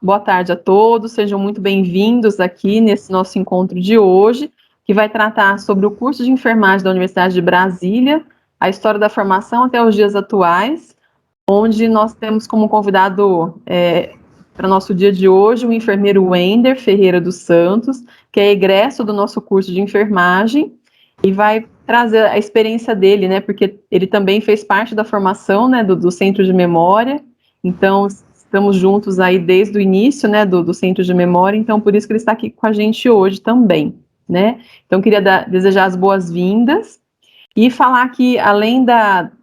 boa tarde a todos, sejam muito bem-vindos aqui nesse nosso encontro de hoje, que vai tratar sobre o curso de enfermagem da Universidade de Brasília, a história da formação até os dias atuais, onde nós temos como convidado para nosso dia de hoje o enfermeiro Wender Ferreira dos Santos, que é egresso do nosso curso de enfermagem e vai trazer a experiência dele, né, porque ele também fez parte da formação, né, do Centro de Memória. Então, estamos juntos aí desde o início, né, do Centro de Memória, então por isso que ele está aqui com a gente hoje também, né. Então, queria desejar as boas-vindas e falar que, além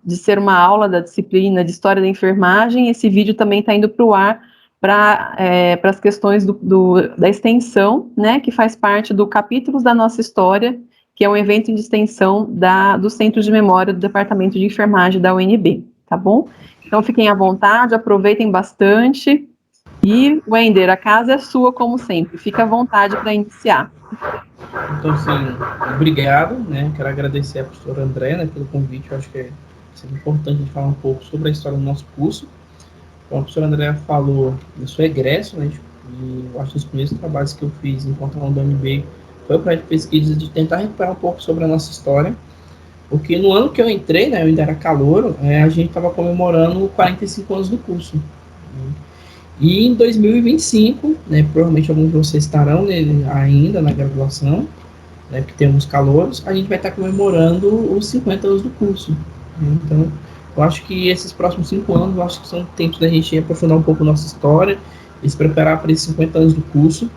de ser uma aula da disciplina de História da Enfermagem, esse vídeo também está indo para o ar para as questões da extensão, né, que faz parte do Capítulos da Nossa História, que é um evento de extensão do Centro de Memória do Departamento de Enfermagem da UNB, tá bom? Então, fiquem à vontade, aproveitem bastante. E, Wender, a casa é sua, como sempre. Fica à vontade para iniciar. Então, assim, obrigado, né? Quero agradecer à professora André, né, pelo convite. Eu acho que é sempre importante a gente falar um pouco sobre a história do nosso curso. Então, a professora André falou do seu egresso, né? E eu acho que os primeiros trabalhos que eu fiz enquanto aluno da UNB foi para de pesquisa de tentar recuperar um pouco sobre a nossa história. Porque no ano que eu entrei, né, eu ainda era calouro, a gente estava comemorando 45 anos do curso. E em 2025, né, provavelmente alguns de vocês estarão nele ainda na graduação, né, porque temos calouros, a gente vai estar comemorando os 50 anos do curso. Então, eu acho que esses próximos 5 anos, eu acho que são tempos da gente aprofundar um pouco a nossa história e se preparar para esses 50 anos do curso.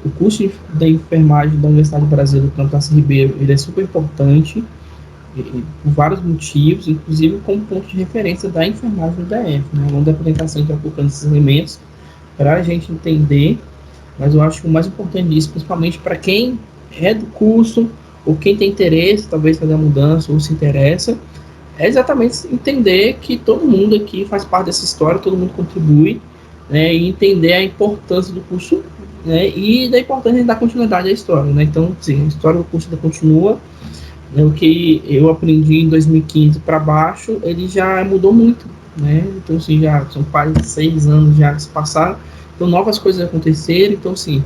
O curso da enfermagem da Universidade do Brasil do Campo Tasso Ribeiro, ele é super importante, por vários motivos, inclusive como ponto de referência da enfermagem do DF. Né? Ao longo da apresentação, a gente vai colocando esses elementos para a gente entender, mas eu acho que o mais importante disso, principalmente para quem é do curso, ou quem tem interesse, talvez fazer a mudança, ou se interessa, é exatamente entender que todo mundo aqui faz parte dessa história, todo mundo contribui, né, e entender a importância do curso, né, e da importância de dar continuidade à história. Né? Então, sim, a história do curso ainda continua. O que eu aprendi em 2015 para baixo, ele já mudou muito, né? Então, assim, já são quase 6 anos já que se passaram, então novas coisas aconteceram, então, sim.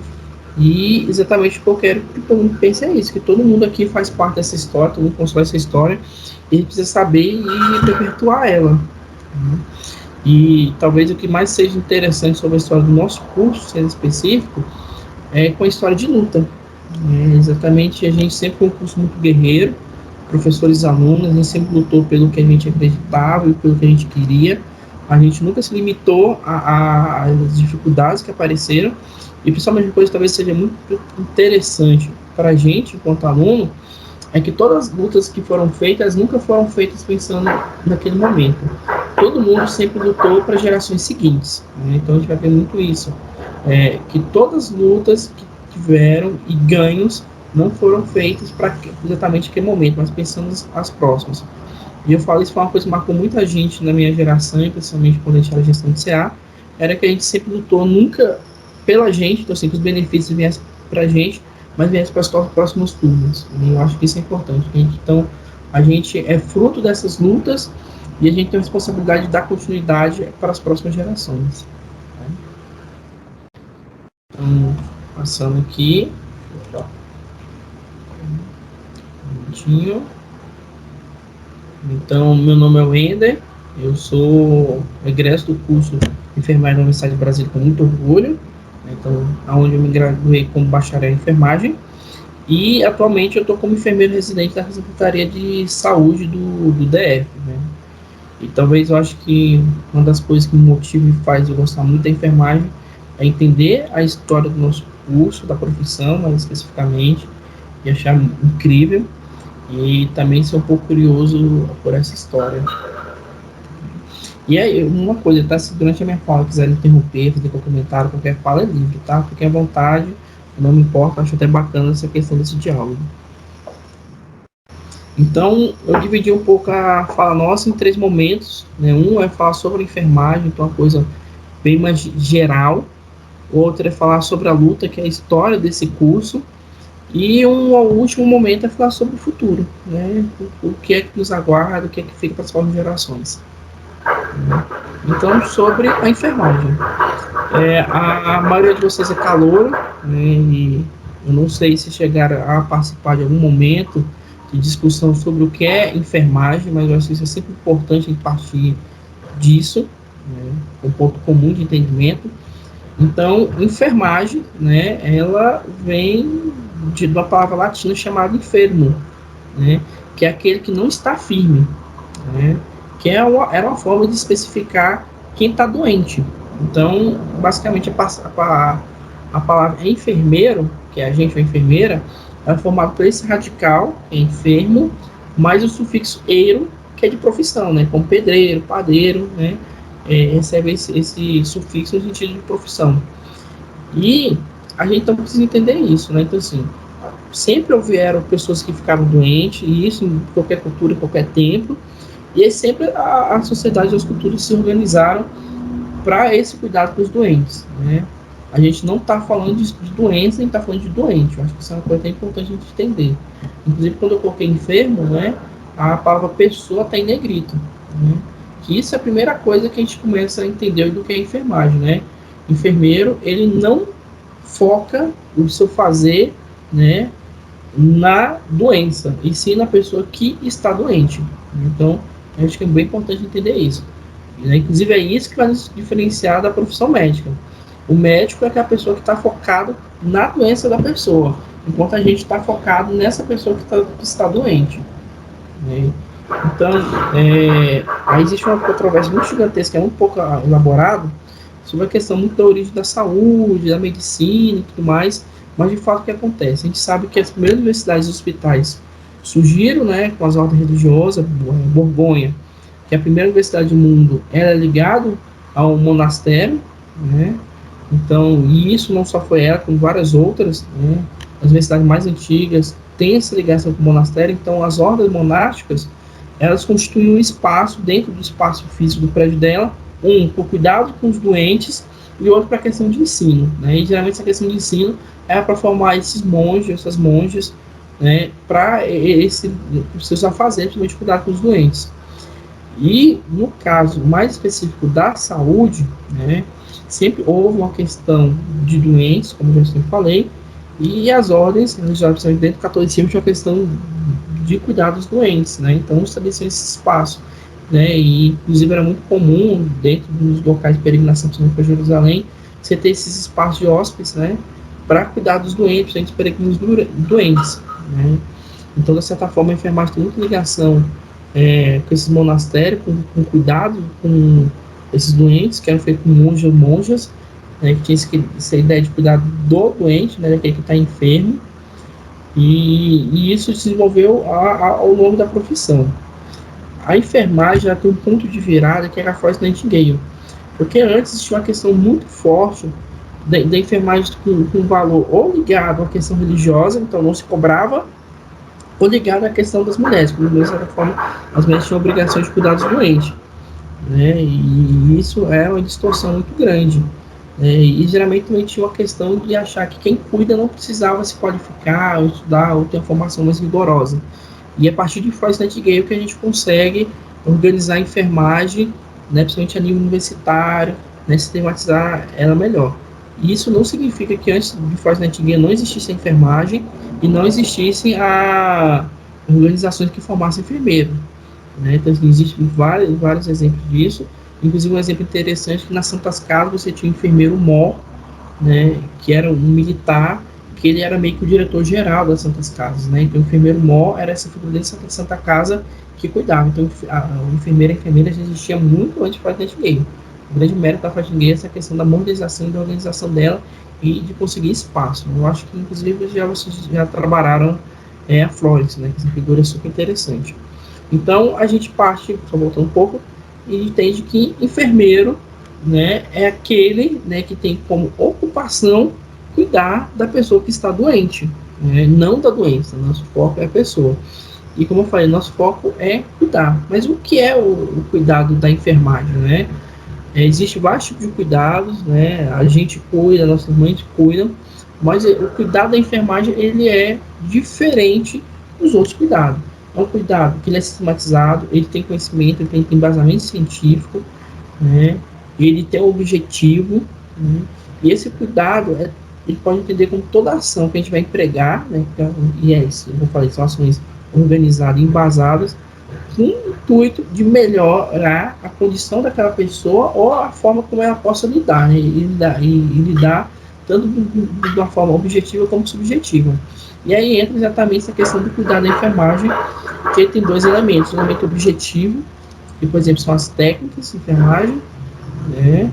E exatamente o que eu quero que todo mundo pense é isso, que todo mundo aqui faz parte dessa história, todo mundo constrói essa história, e a gente precisa saber e perpetuar ela. Né? E talvez o que mais seja interessante sobre a história do nosso curso, sendo específico, é com a história de luta. Exatamente, a gente sempre foi um curso muito guerreiro, professores e alunos, a gente sempre lutou pelo que a gente acreditava e pelo que a gente queria. A gente nunca se limitou às dificuldades que apareceram, e principalmente uma coisa que talvez seja muito interessante para a gente, enquanto aluno, é que todas as lutas que foram feitas nunca foram feitas pensando naquele momento. Todo mundo sempre lutou para gerações seguintes. Né? Então a gente vai ver muito isso. Que todas as lutas que tiveram e ganhos não foram feitos para exatamente aquele momento, mas pensando as próximas. E eu falo isso, foi uma coisa que marcou muita gente na minha geração, e principalmente quando a gente era gestão de CA, era que a gente sempre lutou nunca pela gente, então assim, que os benefícios viessem para a gente, mas viessem para as próximas turmas. E eu acho que isso é importante. Então, a gente é fruto dessas lutas e a gente tem a responsabilidade de dar continuidade para as próximas gerações. Então, passando aqui. Um minutinho. Então, meu nome é Wender, eu sou egresso do curso de enfermagem da Universidade de Brasília com muito orgulho, então, onde eu me graduei como bacharel em enfermagem, e atualmente eu estou como enfermeiro residente da Secretaria de Saúde do DF. Né? E talvez eu acho que uma das coisas que me motiva e faz eu gostar muito da enfermagem é entender a história do nosso curso, da profissão, mais especificamente, e achar incrível, e também ser um pouco curioso por essa história. E aí, uma coisa, tá? Se durante a minha fala quiserem interromper, fazer qualquer comentário, qualquer fala é livre, tá? Fiquem à vontade, não me importa, acho até bacana essa questão desse diálogo. Então, eu dividi um pouco a fala nossa em 3 momentos, né? Um é falar sobre a enfermagem, então uma coisa bem mais geral. O outro é falar sobre a luta, que é a história desse curso. E o último momento é falar sobre o futuro, né? O que é que nos aguarda, o que é que fica para as próximas gerações. Então, sobre a enfermagem. A maioria de vocês é caloura, né, e eu não sei se chegaram a participar de algum momento de discussão sobre o que é enfermagem, mas eu acho que isso é sempre importante em partir disso, né, um ponto comum de entendimento. Então, enfermagem, né, ela vem de uma palavra latina chamada enfermo, né, que é aquele que não está firme, né, que era uma forma de especificar quem está doente. Então, basicamente, a palavra enfermeiro, que é agente ou enfermeira, é formado por esse radical, que é enfermo, mais o sufixo eiro, que é de profissão, né, como pedreiro, padeiro, né, recebe esse sufixo no sentido de profissão. E a gente não precisa entender isso, né? Então, assim, sempre houveram pessoas que ficaram doentes, e isso em qualquer cultura, em qualquer tempo, e aí sempre a sociedade e as culturas se organizaram para esse cuidado com os doentes, né? A gente não está falando de doença, nem está falando de doente. Eu acho que isso é uma coisa importante a gente entender. Inclusive, quando eu coloquei enfermo, né, a palavra pessoa está em negrito, né? Que isso é a primeira coisa que a gente começa a entender do que é enfermagem, né? Enfermeiro, ele não foca o seu fazer, né, na doença, e sim na pessoa que está doente. Então, acho que é bem importante entender isso. Né? Inclusive, é isso que vai nos diferenciar da profissão médica. O médico é aquela pessoa que está focado na doença da pessoa, enquanto a gente está focado nessa pessoa que está doente. Né? Então, aí existe uma controvérsia muito gigantesca, é um pouco elaborado, sobre a questão muito da origem da saúde, da medicina e tudo mais, mas de fato o que acontece? A gente sabe que as primeiras universidades e hospitais surgiram, né, com as ordens religiosas, Borgonha, que é a primeira universidade do mundo, era ligado a um monastério, né? Então, e isso não só foi ela, como várias outras, né? As universidades mais antigas têm essa ligação com o monastério, então as ordens monásticas, elas constituem um espaço dentro do espaço físico do prédio dela, um por cuidado com os doentes e outro para a questão de ensino, né? E geralmente essa questão de ensino é para formar esses monges, essas monjas, né, para os seus afazeres, principalmente cuidar com os doentes. E no caso mais específico da saúde, né, sempre houve uma questão de doentes, como eu já sempre falei, e as ordens religiosas dentro do catolicismo tinha uma questão de cuidar dos doentes, né? Então estabeleciam esse espaço, né? E inclusive era muito comum dentro dos locais de peregrinação, principalmente para Jerusalém, você ter esses espaços de hóspedes, né, para cuidar dos doentes, gente peregrinos doentes, né? Então, de certa forma, a enfermagem tem muita ligação com esses monastérios, com cuidado com esses doentes, que eram feitos por monges ou monjas, né, que tinha essa ideia de cuidar do doente, né, daquele que está enfermo, e isso se desenvolveu ao longo da profissão. A enfermagem já tem um ponto de virada que era a Florence Nightingale, porque antes existia uma questão muito forte da enfermagem com valor ou ligado à questão religiosa, então não se cobrava, ou ligado à questão das mulheres, porque de certa forma as mulheres tinham obrigação de cuidar dos doentes, né? E isso é uma distorção muito grande, né? E geralmente também tinha uma questão de achar que quem cuida não precisava se qualificar ou estudar ou ter uma formação mais rigorosa. E a partir de Florence Nightingale que a gente consegue organizar a enfermagem, né, principalmente a nível universitário, né, sistematizar ela melhor. E isso não significa que antes de Florence Nightingale não existisse a enfermagem e não existissem organizações que formassem enfermeiro, né? Então, existem vários exemplos disso. Inclusive, um exemplo interessante que nas Santas Casas você tinha um enfermeiro mor, né, que era um militar, que ele era meio que o diretor-geral das Santas Casas, né? Então, o enfermeiro mor era essa figura dentro da Santa Casa que cuidava. Então, o enfermeiro e a enfermeira já existia muito antes de Florence Nightingale. O grande mérito da Florence Nightingale é essa questão da modernização e da organização dela e de conseguir espaço. Eu acho que, inclusive, vocês já trabalharam a Florence, né? Que essa figura é super interessante. Então, a gente parte, só voltando um pouco, e entende que enfermeiro, né, é aquele, né, que tem como ocupação cuidar da pessoa que está doente, né, não da doença. Nosso foco é a pessoa. E como eu falei, nosso foco é cuidar. Mas o que é o cuidado da enfermagem, né? Existe vários tipos de cuidados, né? A gente cuida, nossas mães cuidam, mas o cuidado da enfermagem ele é diferente dos outros cuidados. É um cuidado que ele é sistematizado, ele tem conhecimento, ele tem embasamento científico, né? Ele tem um objetivo, né? E esse cuidado, ele pode entender como toda ação que a gente vai empregar, né? E é isso, eu falei, são ações organizadas, embasadas, com o intuito de melhorar a condição daquela pessoa ou a forma como ela possa lidar, né? E lidar tanto de uma forma objetiva como subjetiva. E aí entra exatamente essa questão do cuidado da enfermagem, que tem dois elementos: o elemento objetivo, que, por exemplo, são as técnicas de enfermagem, né?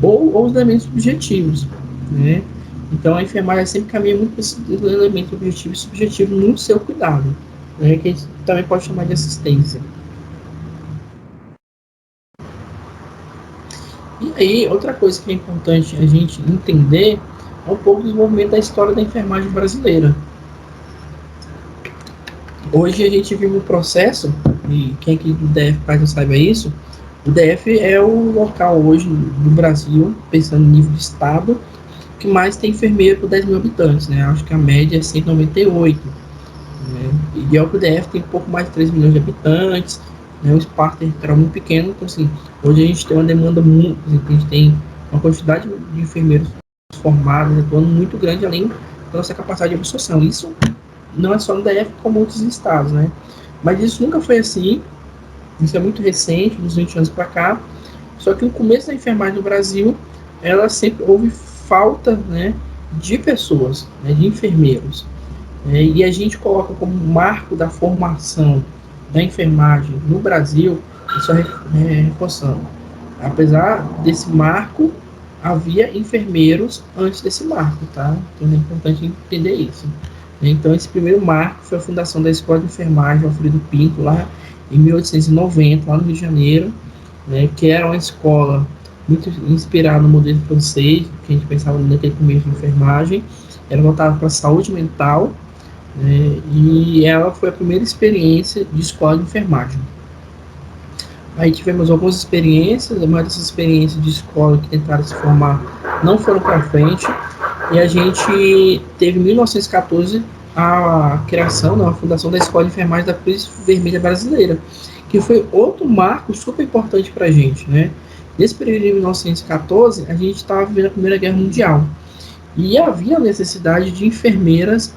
Ou os elementos subjetivos, né? Então, a enfermagem sempre caminha muito para esse elemento objetivo e subjetivo no seu cuidado, né? Que a gente também pode chamar de assistência. E aí, outra coisa que é importante a gente entender é um pouco do desenvolvimento da história da enfermagem brasileira. Hoje a gente vive um processo, e quem aqui do DF caso não saiba isso, o DF é o local hoje do Brasil, pensando no nível de estado, que mais tem enfermeiro por 10 mil habitantes, né? Acho que a média é 198, né? E o DF tem um pouco mais de 3 milhões de habitantes, né? O espaço territorial muito pequeno, então assim, hoje a gente tem uma demanda muito, a gente tem uma quantidade de enfermeiros formados, atuando muito grande, além da nossa capacidade de absorção. Isso não é só no DF, como outros estados, né? Mas isso nunca foi assim, isso é muito recente, dos 20 anos para cá. Só que no começo da enfermagem no Brasil, ela sempre houve falta, né, de pessoas, né, de enfermeiros. E a gente coloca como marco da formação da enfermagem no Brasil, isso reforçando. Apesar desse marco, havia enfermeiros antes desse marco, tá? Então é importante entender isso. Então, esse primeiro marco foi a fundação da Escola de Enfermagem Alfredo Pinto, lá em 1890, lá no Rio de Janeiro, né, que era uma escola muito inspirada no modelo francês, que a gente pensava naquele começo de enfermagem, era voltada para a saúde mental, né, e ela foi a primeira experiência de escola de enfermagem. Aí tivemos algumas experiências, mas essas experiências de escola que tentaram se formar não foram para frente, e a gente teve em 1914 a criação, a fundação da Escola de Enfermagem da Cruz Vermelha Brasileira, que foi outro marco super importante para a gente, né? Nesse período de 1914, a gente estava vivendo a Primeira Guerra Mundial e havia a necessidade de enfermeiras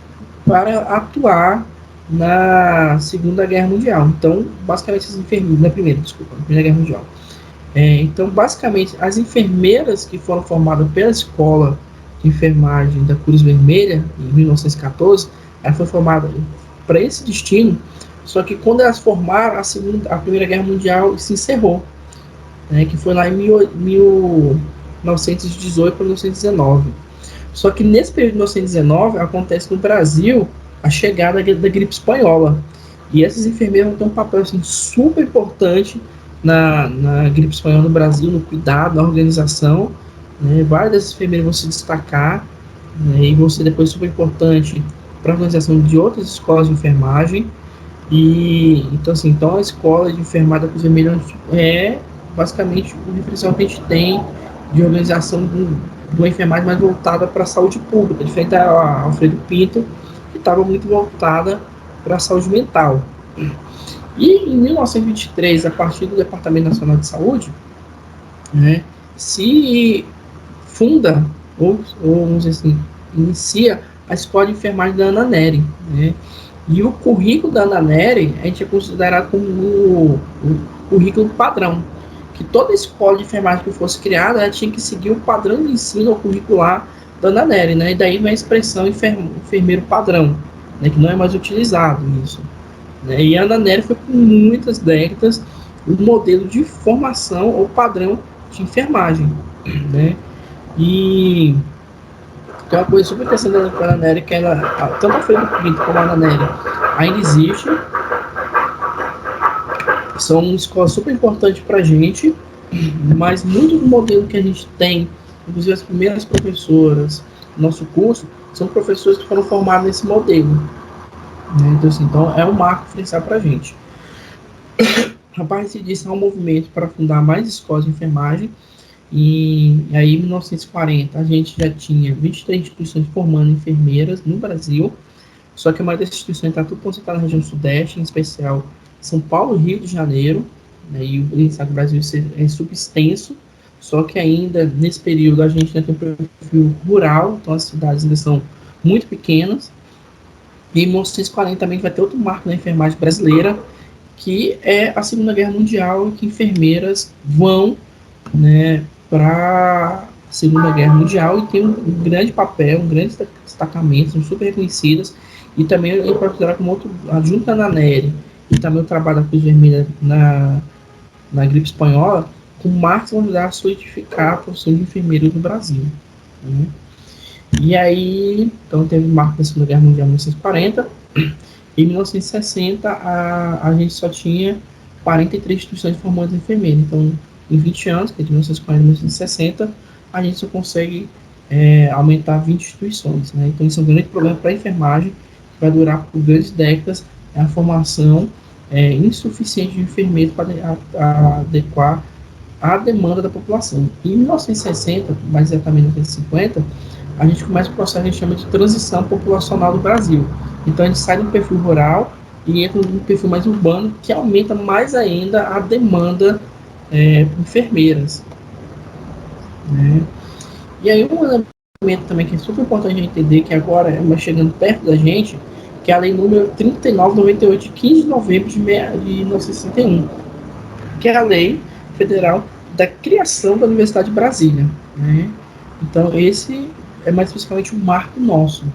para atuar na Segunda Guerra Mundial. Então, basicamente, as enfermeiras, na Primeira Guerra Mundial. Então, basicamente, as enfermeiras que foram formadas pela Escola de Enfermagem da Cruz Vermelha, em 1914, ela foi formada para esse destino, só que quando elas formaram, a Primeira Guerra Mundial se encerrou, né, que foi lá em 1918 para 1919. Só que nesse período de 1919 acontece no Brasil a chegada da gripe espanhola. E essas enfermeiras vão ter um papel assim, super importante na gripe espanhola no Brasil, no cuidado, na organização. Né? Várias dessas enfermeiras vão se destacar, né? E vão ser depois super importante para a organização de outras escolas de enfermagem. E então, assim, então a escola de enfermagem da Cruz Vermelha é basicamente o diferencial que a gente tem de organização de uma enfermagem mais voltada para a saúde pública, diferente da Alfredo Pinto, que estava muito voltada para a saúde mental. E em 1923, a partir do Departamento Nacional de Saúde, né, se funda, ou vamos dizer assim, inicia a Escola de Enfermagem da Ana Nery, né? E o currículo da Ana Nery, a gente é considerado como o currículo padrão, que toda escola de enfermagem que fosse criada, ela tinha que seguir o padrão de ensino ou curricular da Ana Nery, né? E daí vem a expressão enfermeiro padrão, né? Que não é mais utilizado isso. Né? E a Ana Nery foi por muitas décadas um modelo de formação ou padrão de enfermagem, né? E tem uma coisa super interessante da Ana Nery, que ela, tanto a Alfredo Pinto como a Ana Nery ainda existe, são uma escola super importante para a gente, mas muito do modelo que a gente tem, inclusive as primeiras professoras do nosso curso, são professores que foram formados nesse modelo. Né? Então, assim, então, é um marco diferencial para a gente. A partir disso, há um movimento para fundar mais escolas de enfermagem, e aí em 1940 a gente já tinha 23 instituições formando enfermeiras no Brasil, só que a maioria das instituições está tudo concentrada na região sudeste, em especial São Paulo e Rio de Janeiro, né, e a gente sabe que o Brasil é subextenso, só que ainda, nesse período, a gente ainda tem um perfil rural, então as cidades ainda são muito pequenas. E em 1940 também vai ter outro marco na enfermagem brasileira, que é a Segunda Guerra Mundial, que enfermeiras vão, né, para a Segunda Guerra Mundial e tem um grande papel, um grande destacamento, são super reconhecidas. E também eu posso considerar como outro, a Junta na Neri, e também o trabalho da Cruz Vermelha na gripe espanhola, com marcos vão ajudar a solidificar a profissão de enfermeiro no Brasil. Né? E aí, então teve marco da Segunda Guerra Mundial em 1940. Em 1960, a gente só tinha 43 instituições formando enfermeiro. Então, em 20 anos, que é de 1940 a 1960, a gente só consegue aumentar 20 instituições. Né? Então, isso é um grande problema para a enfermagem, que vai durar por grandes décadas, a formação insuficiente de enfermeiros para adequar à demanda da população. Em 1960, mais exatamente em 1950, a gente começa o processo que a gente chama de transição populacional do Brasil. Então a gente sai do perfil rural e entra num perfil mais urbano, que aumenta mais ainda a demanda por enfermeiras. Né? E aí um elemento também que é super importante a gente entender, que agora é chegando perto da gente, que é a lei número 3998, de 15 de novembro de 1961, que é a lei federal da criação da Universidade de Brasília. Né? Então esse é mais especificamente um marco nosso, né?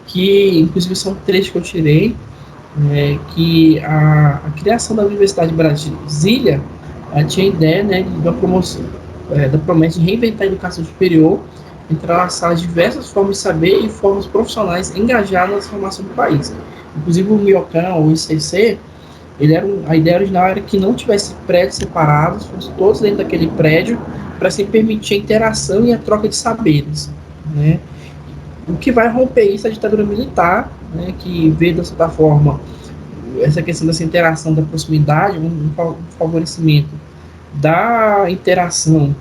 Que inclusive são três que eu tirei, que a criação da Universidade de Brasília tinha a ideia, né, da promoção, da promessa de reinventar a educação superior, entrelaçar as diversas formas de saber e formas profissionais engajadas na formação do país. Inclusive o MIOCAN, ou ICC, a ideia original era que não tivesse prédios separados, fossem todos dentro daquele prédio, para se permitir a interação e a troca de saberes. Né? O que vai romper isso é a ditadura militar, né, que vê dessa forma essa questão dessa interação, da proximidade, um favorecimento da interação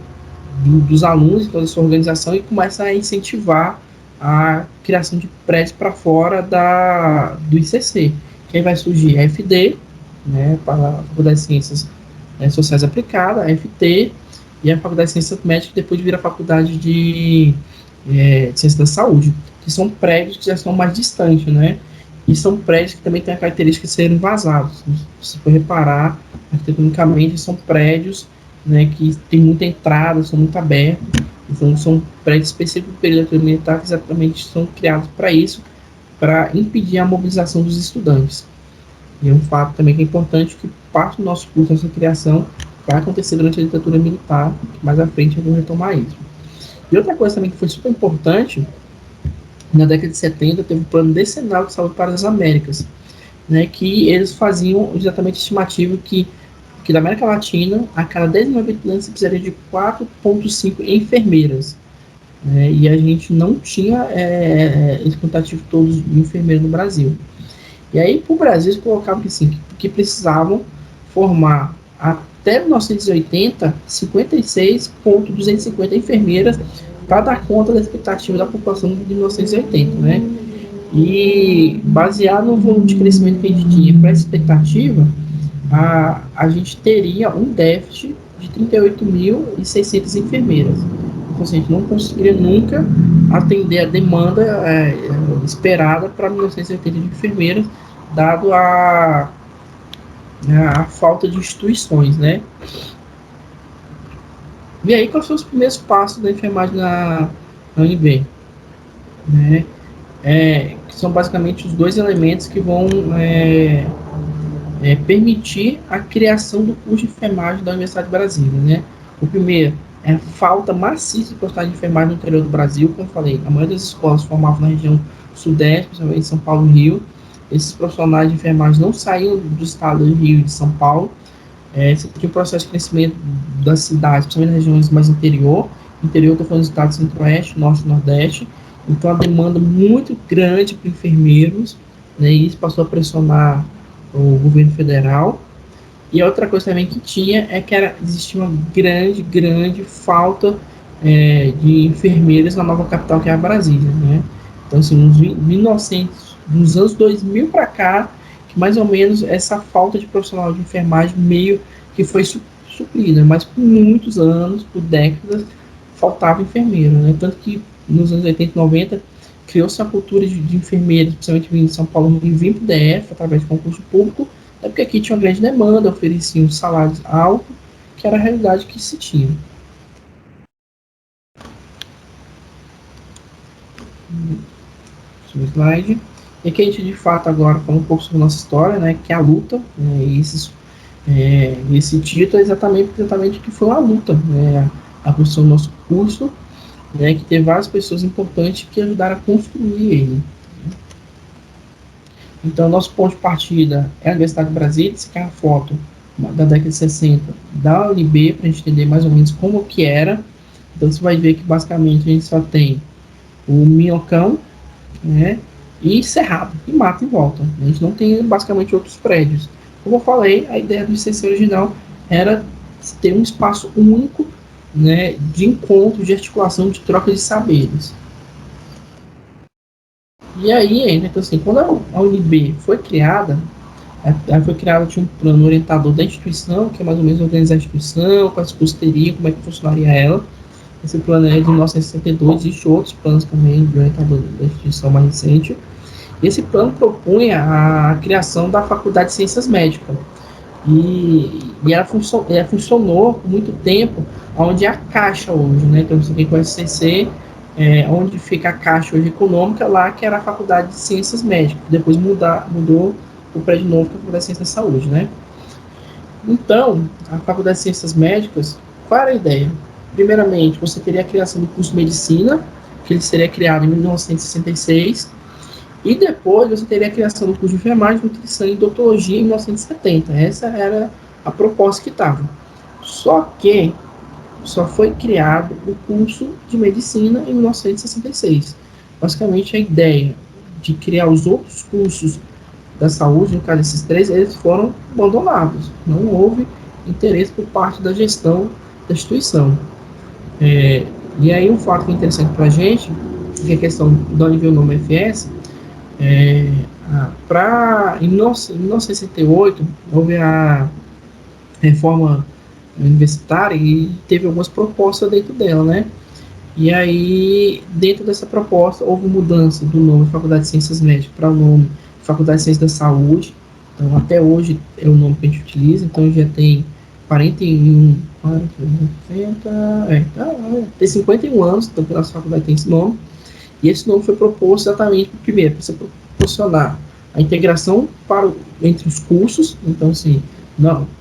dos alunos e toda a sua organização, e começa a incentivar a criação de prédios para fora do ICC. Que aí vai surgir a FD, né, para a Faculdade de Ciências Sociais Aplicadas, a FT, e a Faculdade de Ciências Médicas, que depois vira a Faculdade de Ciência da Saúde, que são prédios que já são mais distantes, né? E são prédios que também têm a característica de serem vazados. Se for reparar, arquitetonicamente, são prédios, né, que tem muita entrada, são muito abertos. Então, são prédios específicos do período militar que exatamente são criados para isso, para impedir a mobilização dos estudantes. E é um fato também que é importante, que parte do nosso curso, nossa criação, vai acontecer durante a ditadura militar, que mais à frente eu vou retomar isso. E outra coisa também que foi super importante, na década de 70, teve o Plano Decenal de Saúde para as Américas, né, que eles faziam exatamente a estimativa que da América Latina, a cada 10 mil habitantes, precisaria de 4,5 enfermeiras. Né, e a gente não tinha esse quantitativo todo de enfermeiros no Brasil. E aí, para o Brasil, eles colocavam que, assim, que precisavam formar até 1980, 56.250 enfermeiras para dar conta da expectativa da população de 1980, né? E baseado no volume de crescimento que a gente tinha para essa expectativa, a gente teria um déficit de 38.600 enfermeiras. Então, assim, a gente não conseguiria nunca atender a demanda esperada para 1980 de enfermeiras, dado a falta de instituições, né? E aí, quais são os primeiros passos da enfermagem na UNB? Né? Que são basicamente os dois elementos que vão permitir a criação do curso de enfermagem da Universidade de Brasília. Né? O primeiro é a falta maciça de profissionais de enfermagem no interior do Brasil. Como eu falei, a maioria das escolas formavam na região sudeste, principalmente São Paulo e Rio. Esses profissionais de enfermagem não saíam do estado do Rio e de São Paulo. Você tem um processo de crescimento das cidades, principalmente nas regiões mais interior, estou falando dos estados centro-oeste, norte e nordeste, então a demanda muito grande para enfermeiros, né, e isso passou a pressionar o governo federal. E outra coisa também que tinha é que existia uma grande falta de enfermeiros na nova capital, que é a Brasília, né? Então, assim, nos anos 2000 para cá, que mais ou menos essa falta de profissional de enfermagem meio que foi suprir, né? Mas por muitos anos, por décadas, faltava enfermeiro, né? Tanto que nos anos 80 e 90 criou-se a cultura de enfermeiros, principalmente vindo de São Paulo, e vir para o DF através de concurso público, é porque aqui tinha uma grande demanda, ofereciam salários altos, que era a realidade que se tinha. Slide. E aqui a gente de fato agora fala um pouco sobre a nossa história, né, que é a luta, né, e esse título é exatamente que foi uma luta, né, a construção do nosso curso, né, que teve várias pessoas importantes que ajudaram a construir ele. Então, nosso ponto de partida é a Universidade de Brasília, essa aqui é a foto da década de 60 da UNB, para a gente entender mais ou menos como que era. Então, você vai ver que basicamente a gente só tem o minhocão, né, e cerrado, e mata em volta. A gente não tem basicamente outros prédios. Como eu falei, a ideia do ICC original era ter um espaço único, né, de encontro, de articulação, de troca de saberes. E aí, então assim, quando a UNB foi criada, tinha um plano orientador da instituição, que é mais ou menos organizar a instituição, quais cursos teria, como é que funcionaria ela. Esse plano é de 1962, existem outros planos também de orientador da instituição mais recente. Esse plano propunha a criação da Faculdade de Ciências Médicas. E ela funcionou por muito tempo, onde é a Caixa hoje, né? Então, você tem com o SCC, onde fica a Caixa hoje econômica, lá que era a Faculdade de Ciências Médicas. Depois mudou o prédio novo, que é a Faculdade de Ciências da Saúde, né? Então, a Faculdade de Ciências Médicas, qual era a ideia? Primeiramente, você teria a criação do curso de Medicina, que ele seria criado em 1966, e depois você teria a criação do curso de Enfermagem, Nutrição e Odontologia em 1970. Essa era a proposta que estava. Só que só foi criado o curso de Medicina em 1966. Basicamente, a ideia de criar os outros cursos da saúde, no caso desses três, eles foram abandonados. Não houve interesse por parte da gestão da instituição. E aí um fato que é interessante para a gente, que é a questão de onde veio o nome FS, em 1968 houve a reforma universitária e teve algumas propostas dentro dela, né? E aí, dentro dessa proposta, houve mudança do nome Faculdade de Ciências Médicas para o nome Faculdade de Ciências da Saúde. Então, até hoje é o nome que a gente utiliza. Então, já tem 41, tem 51 anos, então, que a nossa faculdade tem esse nome. E esse nome foi proposto exatamente, primeiro, para você proporcionar a integração entre os cursos. Então, assim,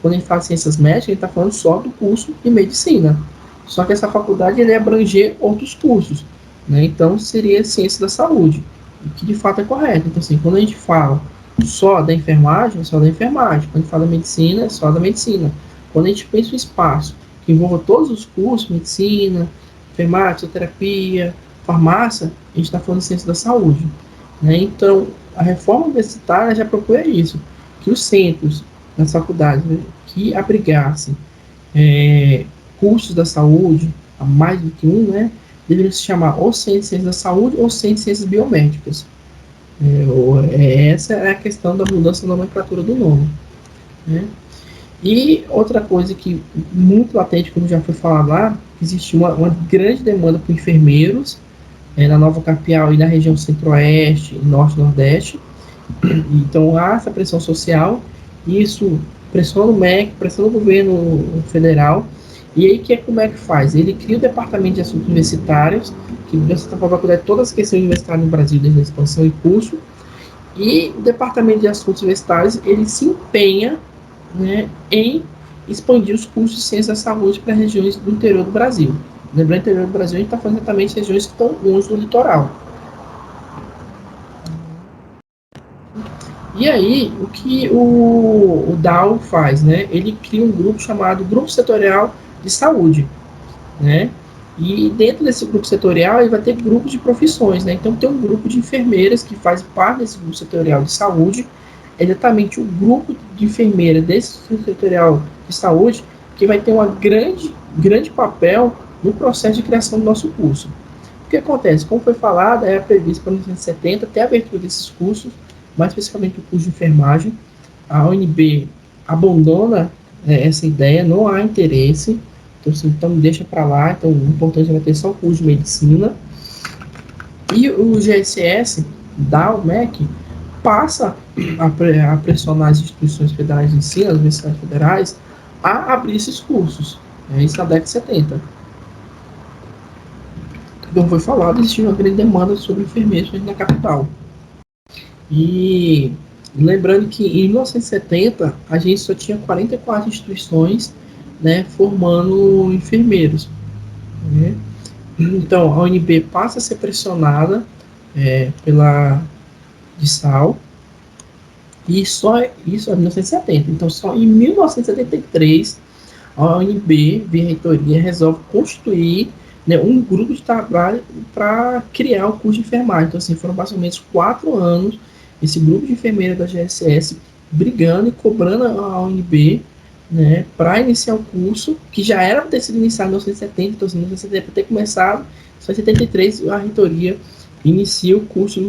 quando a gente fala de ciências médicas, a gente está falando só do curso de medicina. Só que essa faculdade ele abranger outros cursos, né? Então, seria ciência da saúde, o que de fato é correto. Então, assim, quando a gente fala só da enfermagem, é só da enfermagem. Quando a gente fala da medicina, é só da medicina. Quando a gente pensa um espaço que envolva todos os cursos, medicina, enfermagem, fisioterapia, farmácia, a gente está falando de ciência da saúde, né? Então, a reforma universitária já propõe isso, que os centros nas faculdades, né, que abrigassem cursos da saúde, a mais do que um, né, deveriam se chamar ou Centro de Ciências da Saúde ou Centro de Ciências Biomédicas. Essa é a questão da mudança da nomenclatura do nome, né? E outra coisa que muito latente, como já foi falado lá, existe uma grande demanda por enfermeiros na Nova Capial e na região centro-oeste, norte e nordeste. Então há essa pressão social, isso pressiona o MEC, pressiona o governo federal. E aí que o MEC faz? Ele cria o Departamento de Assuntos Universitários, que vai cuidar de todas as questões universitárias no Brasil, desde a expansão e curso. E o Departamento de Assuntos Universitários, ele se empenha, né, em expandir os cursos de ciência da saúde para regiões do interior do Brasil. Lembrando, que o interior do Brasil a gente está falando exatamente de regiões que estão longe do litoral. E aí, o que o DAO faz, né? Ele cria um grupo chamado Grupo Setorial de Saúde, né? E dentro desse grupo setorial, ele vai ter grupos de profissões, né? Então, tem um grupo de enfermeiras que faz parte desse grupo setorial de saúde, é exatamente o grupo de enfermeira desse grupo setorial de saúde que vai ter uma grande papel no processo de criação do nosso curso. O que acontece? Como foi falado, é previsto para 1970 até a abertura desses cursos, mais especificamente o curso de enfermagem. A UNB abandona essa ideia, não há interesse, então, assim, então deixa para lá, então o importante é ter só o curso de medicina. E o GSS da UMEC passa a pressionar as instituições federais de ensino, as universidades federais, a abrir esses cursos. Isso na década de 70. Como foi falado, existia uma grande demanda sobre enfermeiros na capital. E lembrando que em 1970 a gente só tinha 44 instituições, né, formando enfermeiros. Né? Então a UNB passa a ser pressionada pela de sal, e só isso é 1970. Então só em 1973 a UNB, via reitoria, resolve constituir, né, um grupo de trabalho para criar o curso de enfermagem. Então, assim, foram basicamente 4 anos esse grupo de enfermeiras da GSS brigando e cobrando a UNB, né, para iniciar o curso, que já era para ter sido iniciado em 1970, então, assim, em 1970 para ter começado, só em 73 a reitoria inicia o curso,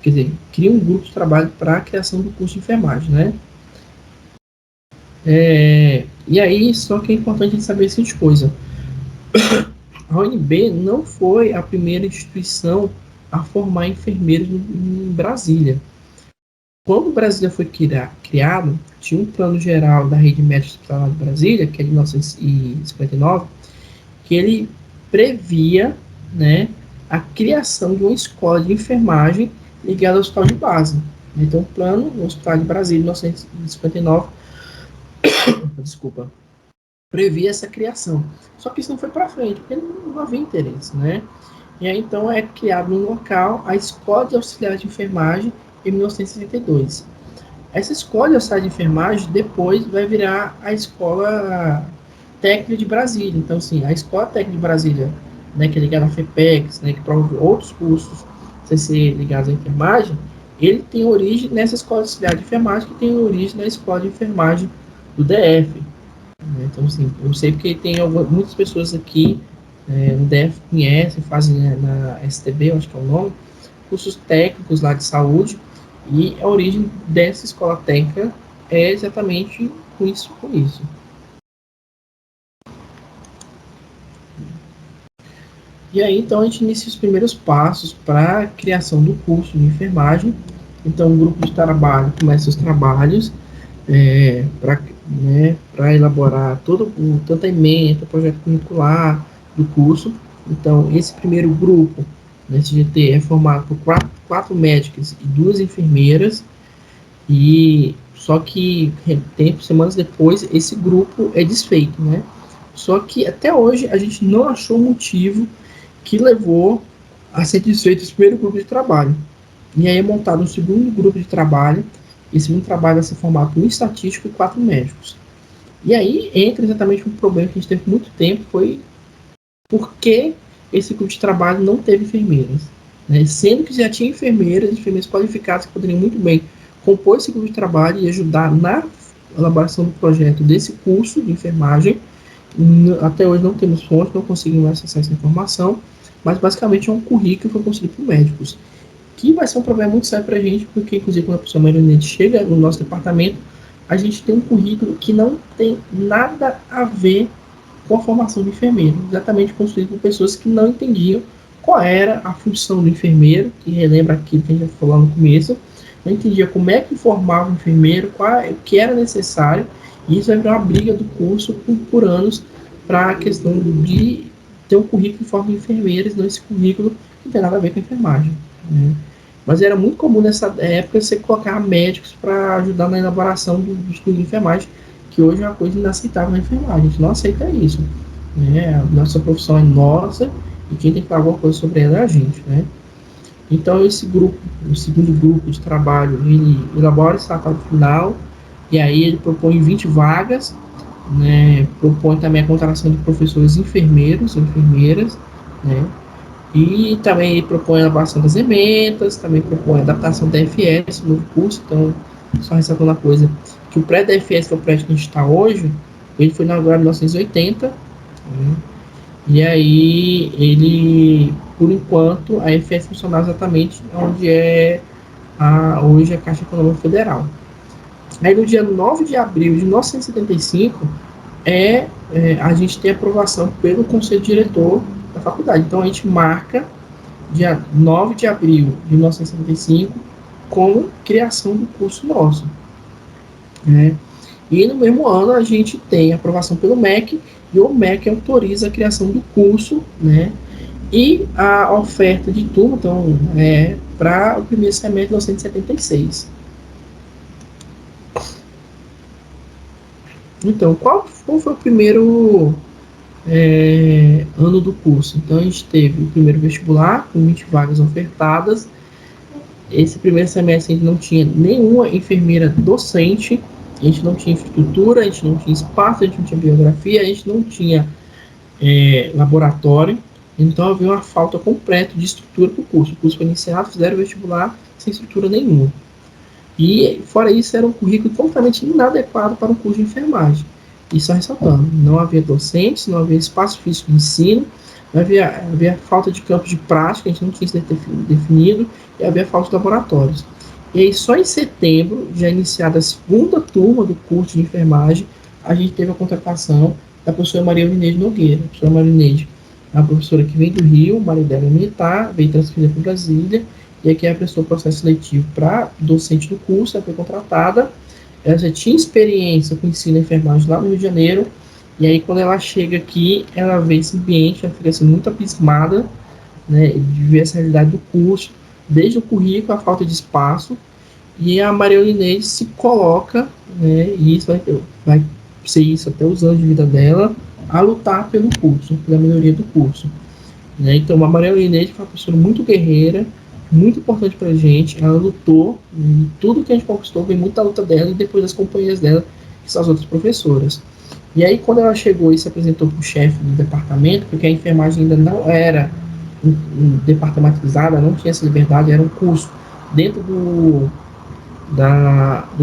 quer dizer, cria um grupo de trabalho para a criação do curso de enfermagem, né? E aí, só que é importante a gente saber a seguinte coisa: a UNB não foi a primeira instituição a formar enfermeiros em Brasília. Quando Brasília foi criado, tinha um plano geral da Rede Médica Hospitalar de Brasília, que é de 1959, que ele previa, né, a criação de uma escola de enfermagem ligada ao hospital de base. Então, o plano no Hospital de Brasília, em 1959, desculpa, previa essa criação. Só que isso não foi para frente, porque não havia interesse, né? E aí, então, é criado no local a Escola de Auxiliares de Enfermagem em 1962. Essa Escola de Auxiliares de Enfermagem depois vai virar a Escola Técnica de Brasília. Então, sim, a Escola Técnica de Brasília, né, que é ligada à FEPEX, né, que promove outros cursos sem ser ligados à enfermagem, ele tem origem nessa Escola de Auxiliar de Enfermagem, que tem origem na Escola de Enfermagem do DF. Então, assim, eu sei porque tem muitas pessoas aqui no DF conhecem, fazem, né, na STB, eu acho que é o nome, cursos técnicos lá de saúde, e a origem dessa escola técnica é exatamente com isso, com isso. E aí, então, a gente inicia os primeiros passos para a criação do curso de enfermagem. Então, o grupo de trabalho começa os trabalhos para elaborar tanto a ementa, projeto curricular do curso. Então, esse primeiro grupo, nesse GT, é formado por quatro médicos e 2 enfermeiras, e só que semanas depois, esse grupo é desfeito, né? Só que até hoje a gente não achou motivo que levou a ser desfeito esse primeiro grupo de trabalho. E aí é montado um segundo grupo de trabalho. Esse segundo trabalho vai ser formado por um estatístico e 4 médicos. E aí entra exatamente um problema que a gente teve muito tempo, foi por que esse grupo de trabalho não teve enfermeiras. Né? Sendo que já tinha enfermeiras qualificadas que poderiam muito bem compor esse grupo de trabalho e ajudar na elaboração do projeto desse curso de enfermagem. Até hoje não temos fonte, não conseguimos acessar essa informação, mas basicamente é um currículo que foi construído por médicos, que vai ser um problema muito sério para a gente, porque inclusive quando a pessoa maioritariamente chega no nosso departamento, a gente tem um currículo que não tem nada a ver com a formação de enfermeiro, exatamente construído por pessoas que não entendiam qual era a função do enfermeiro, que relembra aquilo que a gente já falou no começo, não entendia como é que formava o enfermeiro, o que era necessário, e isso vai virar uma briga do curso por anos para a questão de ter um currículo que forma enfermeiros, não esse currículo que não tem nada a ver com a enfermagem. Né? Mas era muito comum nessa época você colocar médicos para ajudar na elaboração do estudo de enfermagem, que hoje é uma coisa inaceitável na enfermagem. A gente não aceita isso. Né? A nossa profissão é nossa e quem tem que falar alguma coisa sobre ela é a gente. Né? Então, esse grupo, o segundo grupo de trabalho, ele elabora esse tratado final, e aí ele propõe 20 vagas, né? Propõe também a contratação de professores enfermeiros, enfermeiras, né? E também ele propõe a elaboração das emendas, também propõe a adaptação da DFS no curso. Então, só ressaltando uma coisa, que o pré-DFS, que é o prédio que a gente está hoje, ele foi inaugurado em 1980, né? E aí ele, por enquanto, a FS funcionava exatamente onde é hoje a Caixa Econômica Federal. Aí no dia 9 de abril de 1975, a gente tem aprovação pelo Conselho Diretor da faculdade. Então a gente marca dia 9 de abril de 1975 como criação do curso nosso. Né? E no mesmo ano a gente tem aprovação pelo MEC, e o MEC autoriza a criação do curso, né? E a oferta de turma, então, para o primeiro semestre de 1976. Então, qual foi o primeiro ano do curso? Então, a gente teve o primeiro vestibular, com 20 vagas ofertadas. Esse primeiro semestre a gente não tinha nenhuma enfermeira docente, a gente não tinha infraestrutura, a gente não tinha espaço, a gente não tinha biografia, a gente não tinha laboratório. Então havia uma falta completa de estrutura para o curso. O curso foi iniciado, fizeram vestibular sem estrutura nenhuma. E, fora isso, era um currículo completamente inadequado para um curso de enfermagem. E só ressaltando, não havia docentes, não havia espaço físico de ensino, havia falta de campos de prática, a gente não tinha isso definido, e havia falta de laboratórios. E aí, só em setembro, já iniciada a segunda turma do curso de enfermagem, a gente teve a contratação da professora Maria Eunice Nogueira. A professora Maria Eunice é uma professora que vem do Rio, o marido dela é militar, veio transferida para Brasília, e aqui ela prestou o processo seletivo para docente do curso, ela foi contratada, ela já tinha experiência com ensino de enfermagem lá no Rio de Janeiro, e aí quando ela chega aqui, ela vê esse ambiente, ela fica assim, muito abismada, né, de ver essa realidade do curso, desde o currículo, a falta de espaço, e a Maria Inês se coloca, né, e isso vai ser isso até os anos de vida dela, a lutar pelo curso, pela melhoria do curso. Né? Então, a Maria Inês foi uma pessoa muito guerreira, muito importante para a gente. Ela lutou, e tudo que a gente conquistou vem muito da luta dela e depois das companhias dela, que são as outras professoras. E aí, quando ela chegou e se apresentou para o chefe do departamento, porque a enfermagem ainda não era departamentalizada, não tinha essa liberdade, era um curso dentro do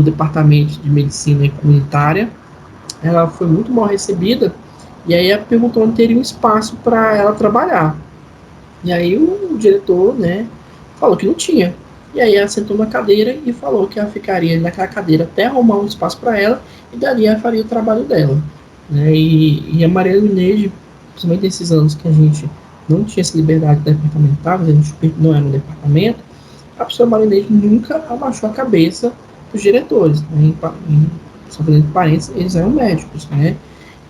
departamento de medicina comunitária, ela foi muito mal recebida, e aí ela perguntou onde teria um espaço para ela trabalhar. E aí o diretor, né, falou que não tinha. E aí ela sentou na cadeira e falou que ela ficaria naquela cadeira até arrumar um espaço para ela, e dali ela faria o trabalho dela. Né? E a Maria Inês, principalmente nesses anos que a gente não tinha essa liberdade departamental, a gente não era um departamento, a professora Maria Inês nunca abaixou a cabeça dos diretores. Né? Só fazendo parênteses, eles eram médicos. Né?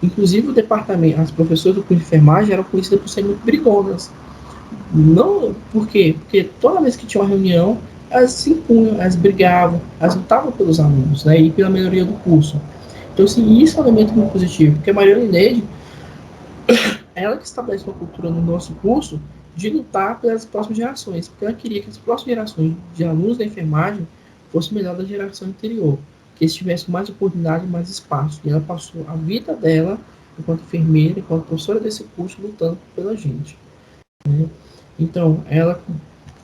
Inclusive o departamento, as professoras do curso de enfermagem eram conhecidas por serem muito brigonas. Não, por quê? Porque toda vez que tinha uma reunião, elas se impunham, elas brigavam, elas lutavam pelos alunos, né, e pela melhoria do curso. Então, assim, isso é um elemento muito positivo, porque a Maria Lineide, ela que estabelece uma cultura no nosso curso de lutar pelas próximas gerações, porque ela queria que as próximas gerações de alunos da enfermagem fossem melhor da geração anterior, que eles tivessem mais oportunidade e mais espaço. E ela passou a vida dela, enquanto enfermeira, enquanto professora desse curso, lutando pela gente. Né? Então, ela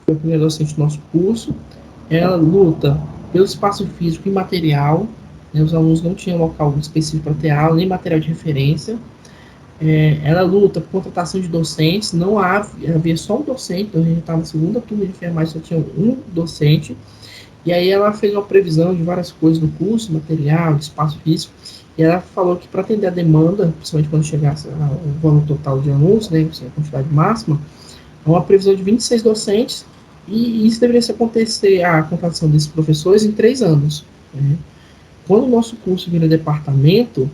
foi a primeira docente do nosso curso, ela luta pelo espaço físico e material, né? Os alunos não tinham local específico para ter aula, nem material de referência. Ela luta por contratação de docentes, não havia só um docente, então a gente estava na segunda turma de enfermagem, só tinha um docente, e aí ela fez uma previsão de várias coisas do curso, material, espaço físico, e ela falou que para atender a demanda, principalmente quando chegasse o valor total de alunos, né, a quantidade máxima, uma previsão de 26 docentes, e isso deveria acontecer, a contratação desses professores, em 3 anos. Né? Quando o nosso curso vira departamento,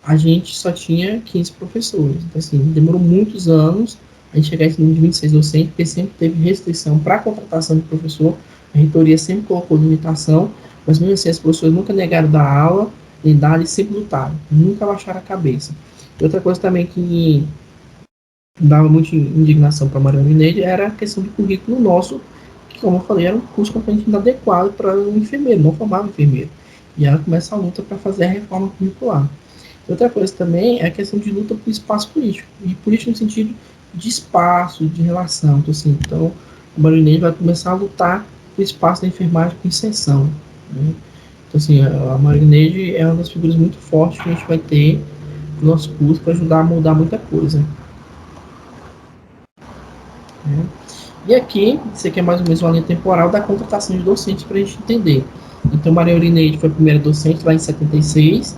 a gente só tinha 15 professores. Então, assim, demorou muitos anos a gente chegar a esse número de 26 docentes, porque sempre teve restrição para a contratação de professor, a reitoria sempre colocou limitação, mas mesmo assim, as professores nunca negaram dar aula, nem dar, e sempre lutaram, nunca baixaram a cabeça. E outra coisa também que dava muita indignação para a Maria Mineide era a questão do currículo nosso, que, como eu falei, era um curso completamente inadequado para um enfermeiro, não formava enfermeiro. E ela começa a luta para fazer a reforma curricular. Outra coisa também é a questão de luta por espaço político, e político no sentido de espaço, de relação. Então, assim, então a Maria Mineide vai começar a lutar por espaço da enfermagem com inserção. Né? Então, assim, a Maria Mineide é uma das figuras muito fortes que a gente vai ter no nosso curso para ajudar a mudar muita coisa. Né? E aqui, isso aqui é mais ou menos uma linha temporal da contratação de docentes para a gente entender. Então, Maria Eurineide foi a primeira docente lá em 76.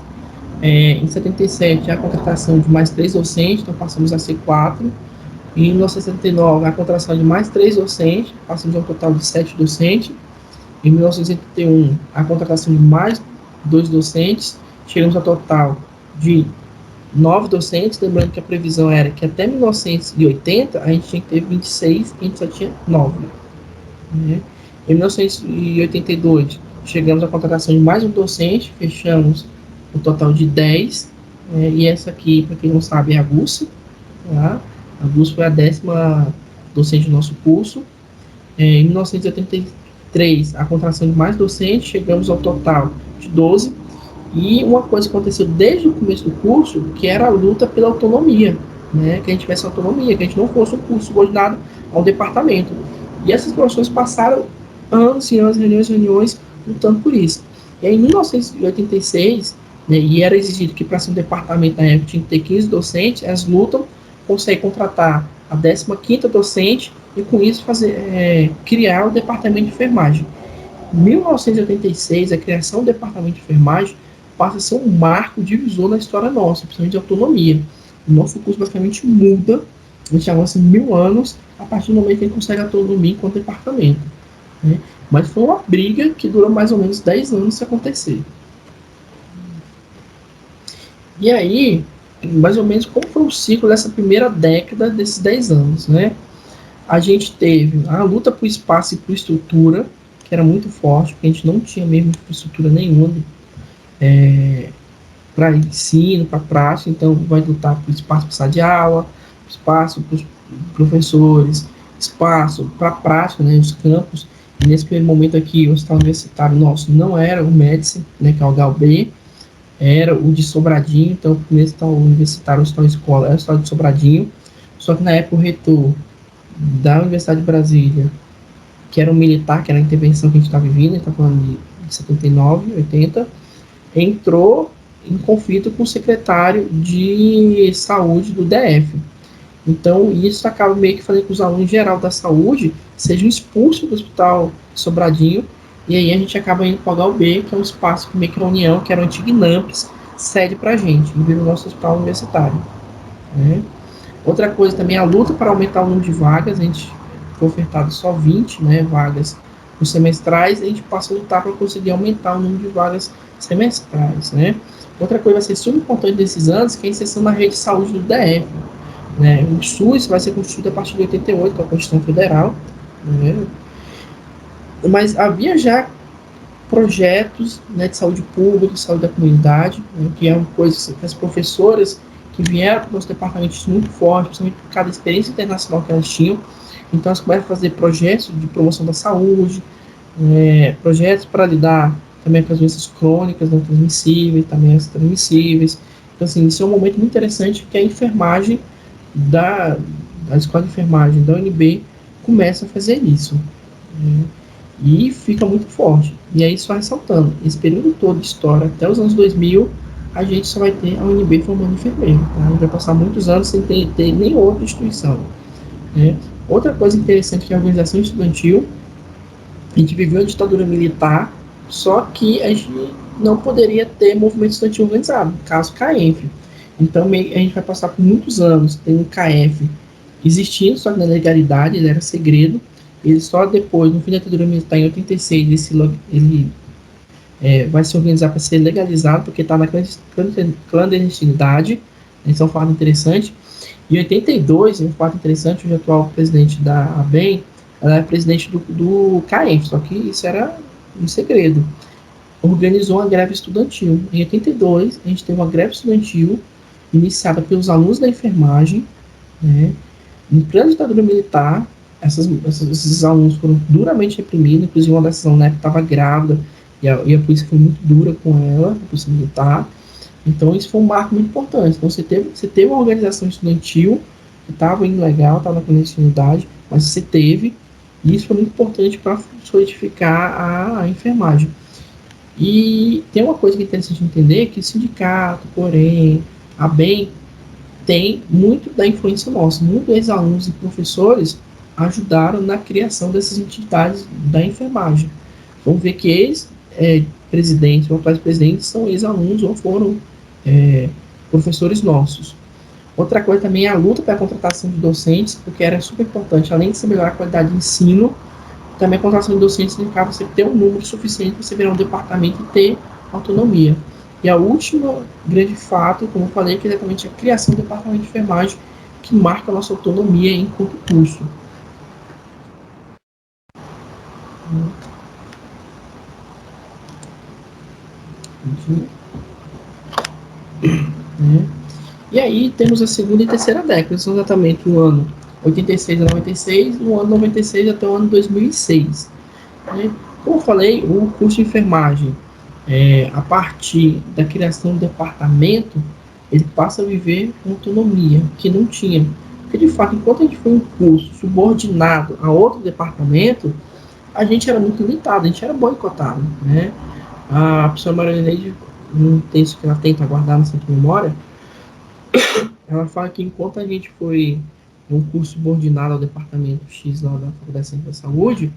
Em 77, a contratação de mais 3 docentes, então passamos a ser 4. Em 1979, a contratação de mais 3 docentes, passamos a um total de 7 docentes. Em 1981, a contratação de mais 2 docentes, chegamos a total de 9 docentes, lembrando que a previsão era que até 1980 a gente tinha que ter 26, a gente só tinha 9. Né? Em 1982, chegamos à contratação de mais um docente, fechamos o total de 10, e essa aqui, para quem não sabe, é a Gúcia. Tá? A Gúcia foi a 10ª docente do nosso curso. Em 1983, a contratação de mais docentes, chegamos ao total de 12. E uma coisa que aconteceu desde o começo do curso, que era a luta pela autonomia, né? Que a gente tivesse autonomia, que a gente não fosse um curso subordinado a um departamento. E essas professores passaram anos e anos, reuniões, lutando por isso. E aí, em 1986, né, e era exigido que para ser um departamento na época tinha que ter 15 docentes, elas lutam, conseguem contratar a 15ª docente e com isso criar o departamento de enfermagem. Em 1986, a criação do departamento de enfermagem passa a ser um marco divisor na história nossa, principalmente de autonomia. O nosso curso basicamente muda, a gente avança 1000 anos a partir do momento que a gente consegue autonomia enquanto departamento. Né? Mas foi uma briga que durou mais ou menos 10 anos se acontecer. E aí, mais ou menos, como foi o ciclo dessa primeira década desses 10 anos, né? A gente teve a luta por espaço e por estrutura, que era muito forte, porque a gente não tinha mesmo estrutura nenhuma para ensino, para prática, então vai lutar por espaço para sala de aula, espaço para os professores, espaço para prática, né, os campos. E nesse primeiro momento aqui, o hospital universitário nosso não era o Médici, né, que é o HUB, era o de Sobradinho, então o primeiro hospital universitário, o hospital escola, era o hospital de Sobradinho, só que na época o reitor da Universidade de Brasília, que era um militar, que era a intervenção que a gente está vivendo, a gente está falando de 79, 80, entrou em conflito com o secretário de saúde do DF. Então, isso acaba meio que fazendo com que os alunos em geral da saúde sejam expulsos do hospital Sobradinho, e aí a gente acaba indo para o HUB, que é um espaço meio que a União, que era o antigo INAMPS, cede para a gente, e vira o nosso hospital universitário. Né? Outra coisa também é a luta para aumentar o número de vagas, a gente foi ofertado só 20, né, vagas por semestrais, a gente passa a lutar para conseguir aumentar o número de vagas semestrais, né. Outra coisa vai ser super importante desses anos, que é a inserção na rede de saúde do DF, né, o SUS vai ser constituído a partir de 88, com a Constituição Federal, né, mas havia já projetos, né, de saúde pública, de saúde da comunidade, né, que é uma coisa que as professoras que vieram para os nossos departamentos muito fortes, principalmente por cada experiência internacional que elas tinham. Então, elas começam a fazer projetos de promoção da saúde, projetos para lidar também com as doenças crônicas não transmissíveis, também as transmissíveis. Então, assim, isso é um momento muito interessante que a enfermagem da escola de enfermagem da UNB começa a fazer isso. Né? E fica muito forte. E aí, só ressaltando, esse período todo de história, até os anos 2000, a gente só vai ter a UNB formando enfermeiro. Tá? A gente vai passar muitos anos sem ter nem outra instituição. Né? Outra coisa interessante que é a organização estudantil, a gente viveu a ditadura militar, só que a gente não poderia ter movimento estudantil organizado, caso CAENF. Então, a gente vai passar por muitos anos tendo um CAEF existindo, só que na legalidade, ele era segredo. Ele só depois, no fim da ditadura militar, em 86, ele vai se organizar para ser legalizado, porque está na clandestinidade. Isso é um fato interessante. Em 82, um fato interessante, o atual presidente da ABEM, ela é presidente do CAENF, só que isso era um segredo. Organizou uma greve estudantil. Em 82, a gente teve uma greve estudantil iniciada pelos alunos da enfermagem, né? Em plena ditadura militar, esses alunos foram duramente reprimidos, inclusive uma dessas alunas na época estava grávida, e a polícia foi muito dura com ela, a polícia militar. Então, isso foi um marco muito importante. Então, você teve uma organização estudantil que estava indo legal, estava na clandestinidade, mas você teve, e isso foi muito importante para solidificar a enfermagem. E tem uma coisa que é interessante entender, que o sindicato, porém, a BEM, tem muito da influência nossa. Muitos ex-alunos e professores ajudaram na criação dessas entidades da enfermagem. Vamos ver que eles presidentes ou atuais presidentes são ex-alunos ou foram professores nossos. Outra coisa também é a luta pela contratação de docentes, porque era super importante, além de se melhorar a qualidade de ensino, também a contratação de docentes significava você ter um número suficiente para você virar um departamento e ter autonomia. E a última grande fato, como eu falei, que é exatamente a criação do departamento de enfermagem, que marca a nossa autonomia enquanto curso. E aí temos a segunda e terceira década, são exatamente o ano 86 a 96, o ano 96 até o ano 2006. Como eu falei, o curso de enfermagem, a partir da criação do departamento, ele passa a viver autonomia, que não tinha. Porque, de fato, enquanto a gente foi um curso subordinado a outro departamento, a gente era muito limitado, a gente era boicotado, né? A professora Maria Neide, num texto que ela tenta guardar no centro de memória, ela fala que enquanto a gente foi um curso subordinado ao departamento X lá da Faculdade de Ciência da Saúde,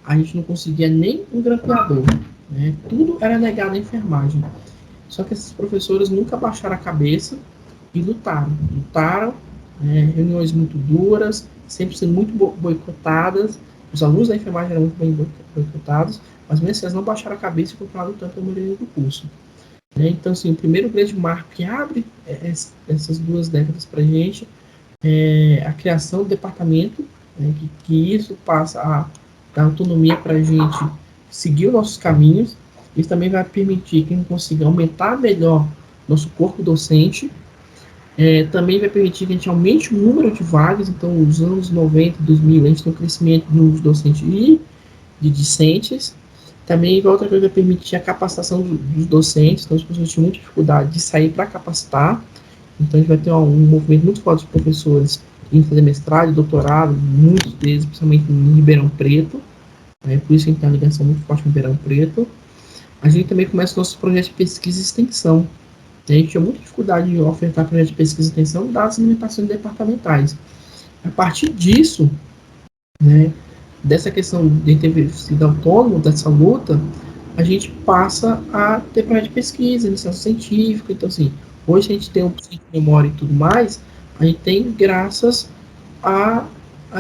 a gente não conseguia nem um grampeador, né? Tudo era negado à enfermagem. Só que esses professores nunca baixaram a cabeça e lutaram, reuniões muito duras, sempre sendo muito boicotadas. Os alunos da enfermagem eram muito bem boicotados, mas mesmo assim eles não baixaram a cabeça e continuaram lutando pela melhoria do curso. Então, assim, o primeiro grande marco que abre essas 2 décadas para a gente é a criação do departamento, né, que isso passa a dar autonomia para a gente seguir os nossos caminhos. Isso também vai permitir que a gente consiga aumentar melhor nosso corpo docente. Também vai permitir que a gente aumente o número de vagas. Então, nos anos 90, 2000, a gente tem um crescimento de número de docentes e de discentes. Também, outra coisa, vai permitir a capacitação dos docentes. Então, os professores tinham muita dificuldade de sair para capacitar. Então, a gente vai ter um movimento muito forte de professores em fazer mestrado, doutorado, muitos deles, principalmente em Ribeirão Preto. Por isso que a gente tem uma ligação muito forte com Ribeirão Preto. A gente também começa nossos projetos de pesquisa e extensão. A gente tinha muita dificuldade de ofertar projetos de pesquisa e extensão, dadas as limitações departamentais. A partir disso, dessa questão de ter sido autônomo, dessa luta, a gente passa a ter projeto de pesquisa, iniciação científica. Então, assim, hoje a gente tem um centro de memória e tudo mais, a gente tem graças a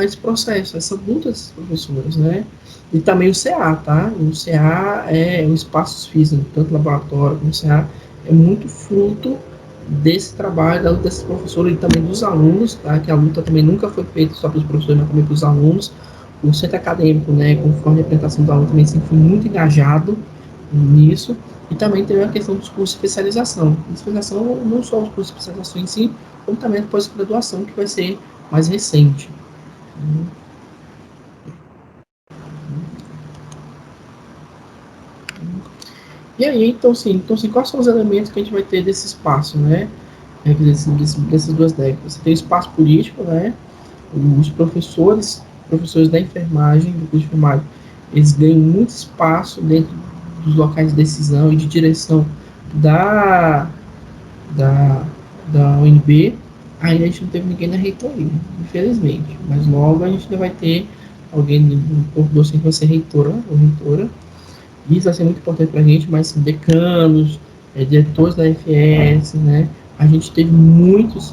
esse processo, essa luta desses professores, né? E também o CA, tá? O CA é um espaço físico, tanto laboratório como o CA, é muito fruto desse trabalho, da luta desses professores e também dos alunos, tá? Que a luta também nunca foi feita só para os professores, mas também para os alunos. O centro acadêmico, né, conforme a apresentação do aluno, também sempre foi muito engajado nisso. E também tem a questão dos cursos de especialização. A especialização não só os cursos de especialização em si, como também a pós-graduação, que vai ser mais recente. E aí, então, quais são os elementos que a gente vai ter desse espaço, né? Dessas 2 décadas. Você tem o espaço político, né? Os professores da enfermagem, do curso de enfermagem, eles ganham muito espaço dentro dos locais de decisão e de direção da UNB. Ainda a gente não teve ninguém na reitoria, infelizmente. Mas logo a gente ainda vai ter alguém no corpo docente que vai ser reitora ou reitora. Isso vai ser muito importante para a gente, mas decanos, diretores da FS, né? A gente teve muitos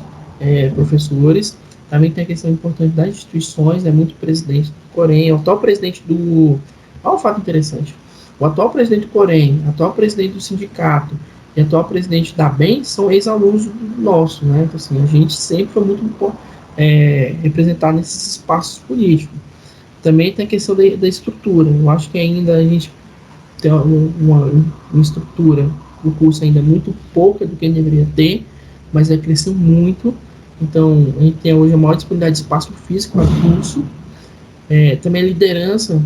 professores. Também tem a questão importante das instituições, muito presidente do Corém, o atual presidente do... Olha um fato interessante. O atual presidente do Corém, atual presidente do sindicato e atual presidente da BEM são ex-alunos nossos, né? Então, assim, a gente sempre foi muito representado nesses espaços políticos. Também tem a questão da estrutura. Eu acho que ainda a gente tem uma estrutura do curso ainda muito pouca do que deveria ter, mas vai crescer muito. Então, a gente tem hoje a maior disponibilidade de espaço físico para o curso. Também a liderança,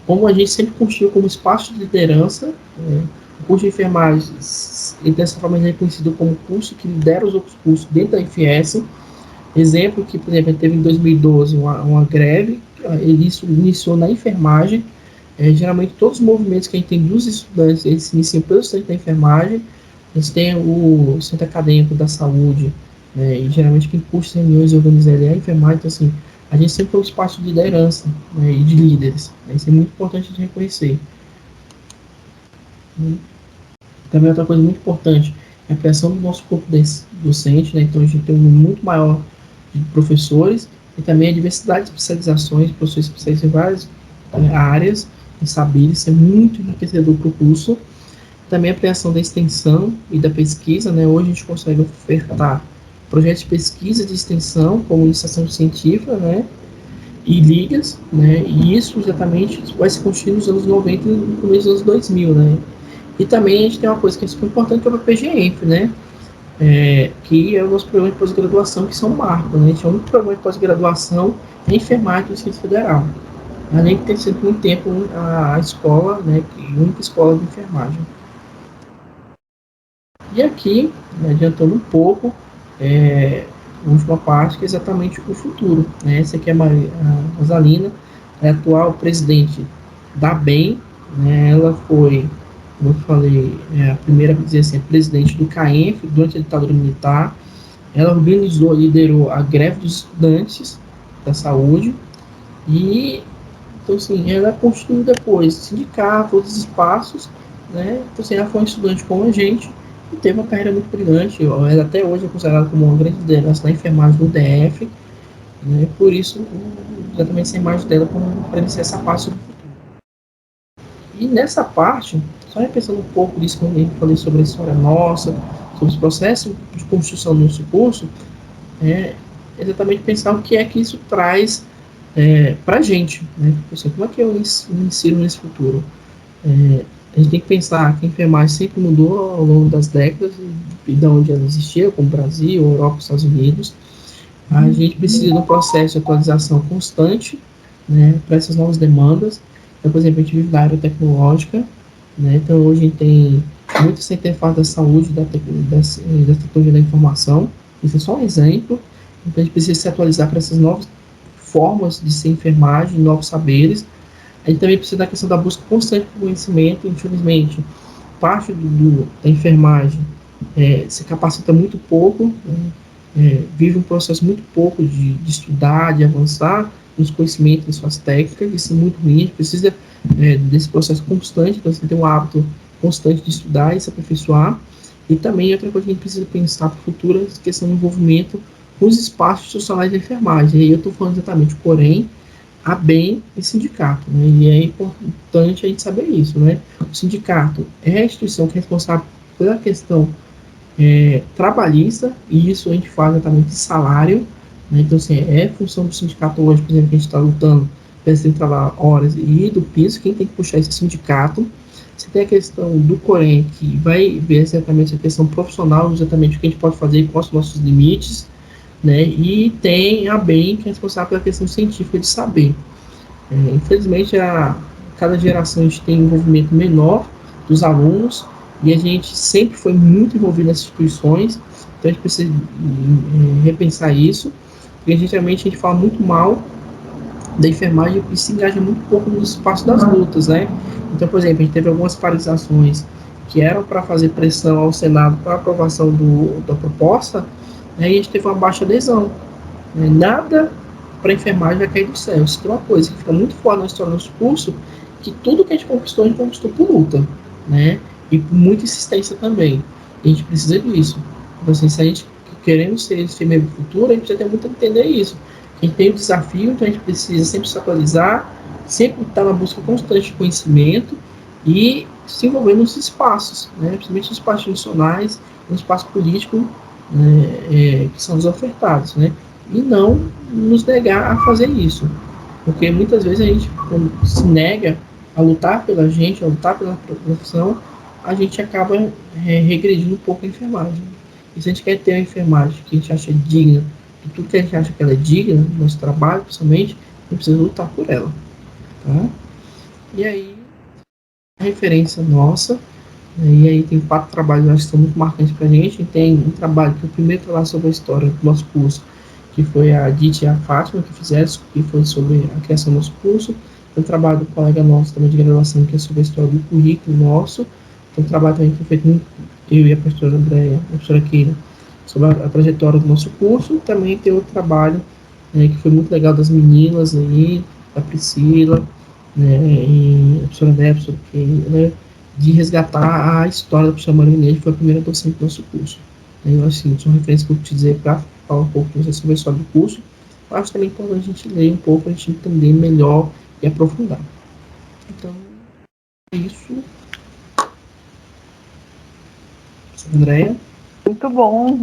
como a gente sempre construiu como espaço de liderança, o curso de enfermagem, ele dessa forma é reconhecido como curso que lidera os outros cursos dentro da IFS. Exemplo que, por exemplo, teve em 2012 uma greve, ele iniciou na enfermagem. Geralmente todos os movimentos que a gente tem dos estudantes, eles se iniciam pelo centro da enfermagem. A gente tem o centro acadêmico da saúde, e geralmente quem puxa as reuniões e organiza é a enfermagem. Então, assim, a gente sempre tem um espaço de liderança, e de líderes. Isso é muito importante de reconhecer. Né? Também outra coisa muito importante é a criação do nosso corpo docente, né? Então a gente tem um número muito maior de professores e também a diversidade de especializações, professores especialistas em várias áreas e saberes, isso é muito enriquecedor para o curso. Também a criação da extensão e da pesquisa, né? Hoje a gente consegue ofertar projetos de pesquisa de extensão, como iniciação científica, né? E ligas, né? E isso exatamente vai se construir nos anos 90 e no começo dos anos 2000, né? E também a gente tem uma coisa que é super importante, que é o PGENF, né? Que é o nosso programa de pós-graduação, que são marcos, né? A gente é o único programa de pós-graduação em enfermagem do Distrito Federal. Além de ter sido muito tempo a escola, né? A única escola de enfermagem. E aqui, né, adiantando um pouco, a última parte, que é exatamente o futuro. Né? Essa aqui é a Rosalina, é a atual presidente da BEM. Né? Ela foi, como eu falei, a primeira dizer assim, presidente do CAENF durante a ditadura militar. Ela organizou, liderou a greve dos estudantes da saúde e, então, assim, ela constituiu depois sindicato, outros espaços, né? Então, assim, ela foi um estudante como a gente e teve uma carreira muito brilhante. Ela até hoje é considerada como uma grande liderança na enfermagem do DF, né? Por isso, exatamente essa imagem dela para iniciar essa parte do futuro. E nessa parte, só repensando um pouco disso que eu falei sobre a história nossa, sobre os processos de construção do nosso curso, é exatamente pensar o que é que isso traz para a gente, né? Assim, como é que eu me insiro nesse futuro? A gente tem que pensar que a enfermagem sempre mudou ao longo das décadas e de onde ela existia, como Brasil, Europa, Estados Unidos. A gente precisa de um processo de atualização constante, né, para essas novas demandas. Então, por exemplo, a gente vive na área tecnológica, né, então hoje a gente tem muito essa interface da saúde, da tecnologia da informação. Isso é só um exemplo. Então, a gente precisa se atualizar para essas novas formas de ser enfermagem, novos saberes. A gente também precisa da questão da busca constante por conhecimento. Infelizmente, parte da enfermagem se capacita muito pouco, né? Vive um processo muito pouco de estudar, de avançar nos conhecimentos, nas suas técnicas. Isso é muito ruim. A gente precisa desse processo constante, então você tem um hábito constante de estudar e se aperfeiçoar. E também outra coisa que a gente precisa pensar para o futuro é a questão do envolvimento com os espaços institucionais de enfermagem. E aí eu estou falando exatamente, porém, a BEM e sindicato, né? E é importante a gente saber isso, né? O sindicato é a instituição que é responsável pela questão trabalhista, e isso a gente faz exatamente de salário, né? Então, assim, é função do sindicato hoje, por exemplo, que a gente está lutando para esse trabalhar horas e do piso, quem tem que puxar esse sindicato. Você tem a questão do Corém, que vai ver exatamente a questão profissional, exatamente o que a gente pode fazer e quais os nossos limites, né? E tem a BEM, que é responsável pela questão científica de saber. Infelizmente, cada geração a gente tem um envolvimento menor dos alunos e a gente sempre foi muito envolvido nas instituições, então a gente precisa repensar isso, porque geralmente a gente fala muito mal da enfermagem e se engaja muito pouco no espaço das lutas, né? Então, por exemplo, a gente teve algumas paralisações que eram para fazer pressão ao Senado para aprovação da proposta, né, e a gente teve uma baixa adesão. Né? Nada para a enfermagem vai cair do céu. Isso é uma coisa que fica muito forte na história do nosso curso, que tudo que a gente conquistou por luta, né? E por muita insistência também. E a gente precisa disso. Então, assim, se a gente queremos ser esse meio do futuro, a gente precisa ter muito a entender isso. A gente tem um desafio, então a gente precisa sempre se atualizar, sempre estar na busca constante de conhecimento e se envolver nos espaços, né? Principalmente nos espaços institucionais, no espaço político, né, que são os ofertados, né? E não nos negar a fazer isso. Porque muitas vezes a gente, quando se nega a lutar pela gente, a lutar pela profissão, a gente acaba regredindo um pouco a enfermagem. E se a gente quer ter uma enfermagem que a gente acha digna, de tudo que a gente acha que ela é digna, do nosso trabalho, principalmente, a gente precisa lutar por ela. Tá? E aí, a referência nossa, e aí tem 4 trabalhos que são muito marcantes para a gente. Tem um trabalho que é o primeiro trabalho sobre a história do nosso curso, que foi a Dite e a Fátima que fizeram, que foi sobre a criação do nosso curso. Tem um trabalho do colega nosso também de graduação, que é sobre a história do currículo nosso. Tem um trabalho também que foi feito eu e a professora Andréia, a professora Keira, sobre a trajetória do nosso curso. Também tem outro trabalho que foi muito legal das meninas aí, da Priscila, né, e a professora Andréia, a professora Keira, né, de resgatar a história da professora Maria Inês, que foi a primeira docente do nosso curso. Eu, assim, são referências que eu te dizer para falar um pouco sobre a história do curso. Eu acho também importante a gente ler um pouco, a gente entender melhor e aprofundar. Então, é isso. Andréia? Muito bom.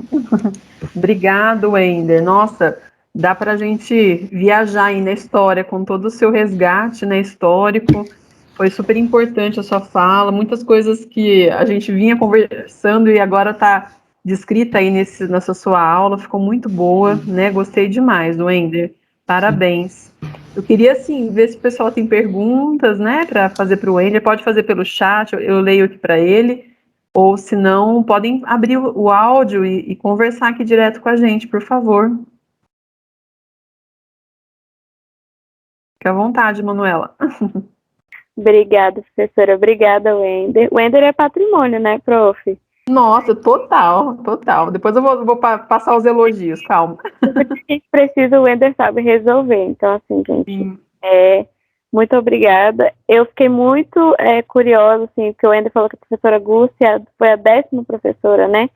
Obrigado, Wender. Nossa, dá para a gente viajar aí na história com todo o seu resgate, né, histórico. Foi super importante a sua fala, muitas coisas que a gente vinha conversando e agora está descrita aí nessa sua aula, ficou muito boa, né? Gostei demais, Wender. Parabéns. Eu queria, assim, ver se o pessoal tem perguntas, né, para fazer para o Wender. Pode fazer pelo chat, eu leio aqui para ele. Ou se não, podem abrir o áudio e conversar aqui direto com a gente, por favor. Fique à vontade, Manuela. Obrigada, professora. Obrigada, Wender. Wender é patrimônio, né, prof? Nossa, total, total. Depois eu vou passar os elogios, calma. Tudo que a gente precisa, o Wender sabe resolver. Então, assim, gente, muito obrigada. Eu fiquei muito curiosa, assim, porque o Wender falou que a professora Gúcia foi a 10ª professora, né?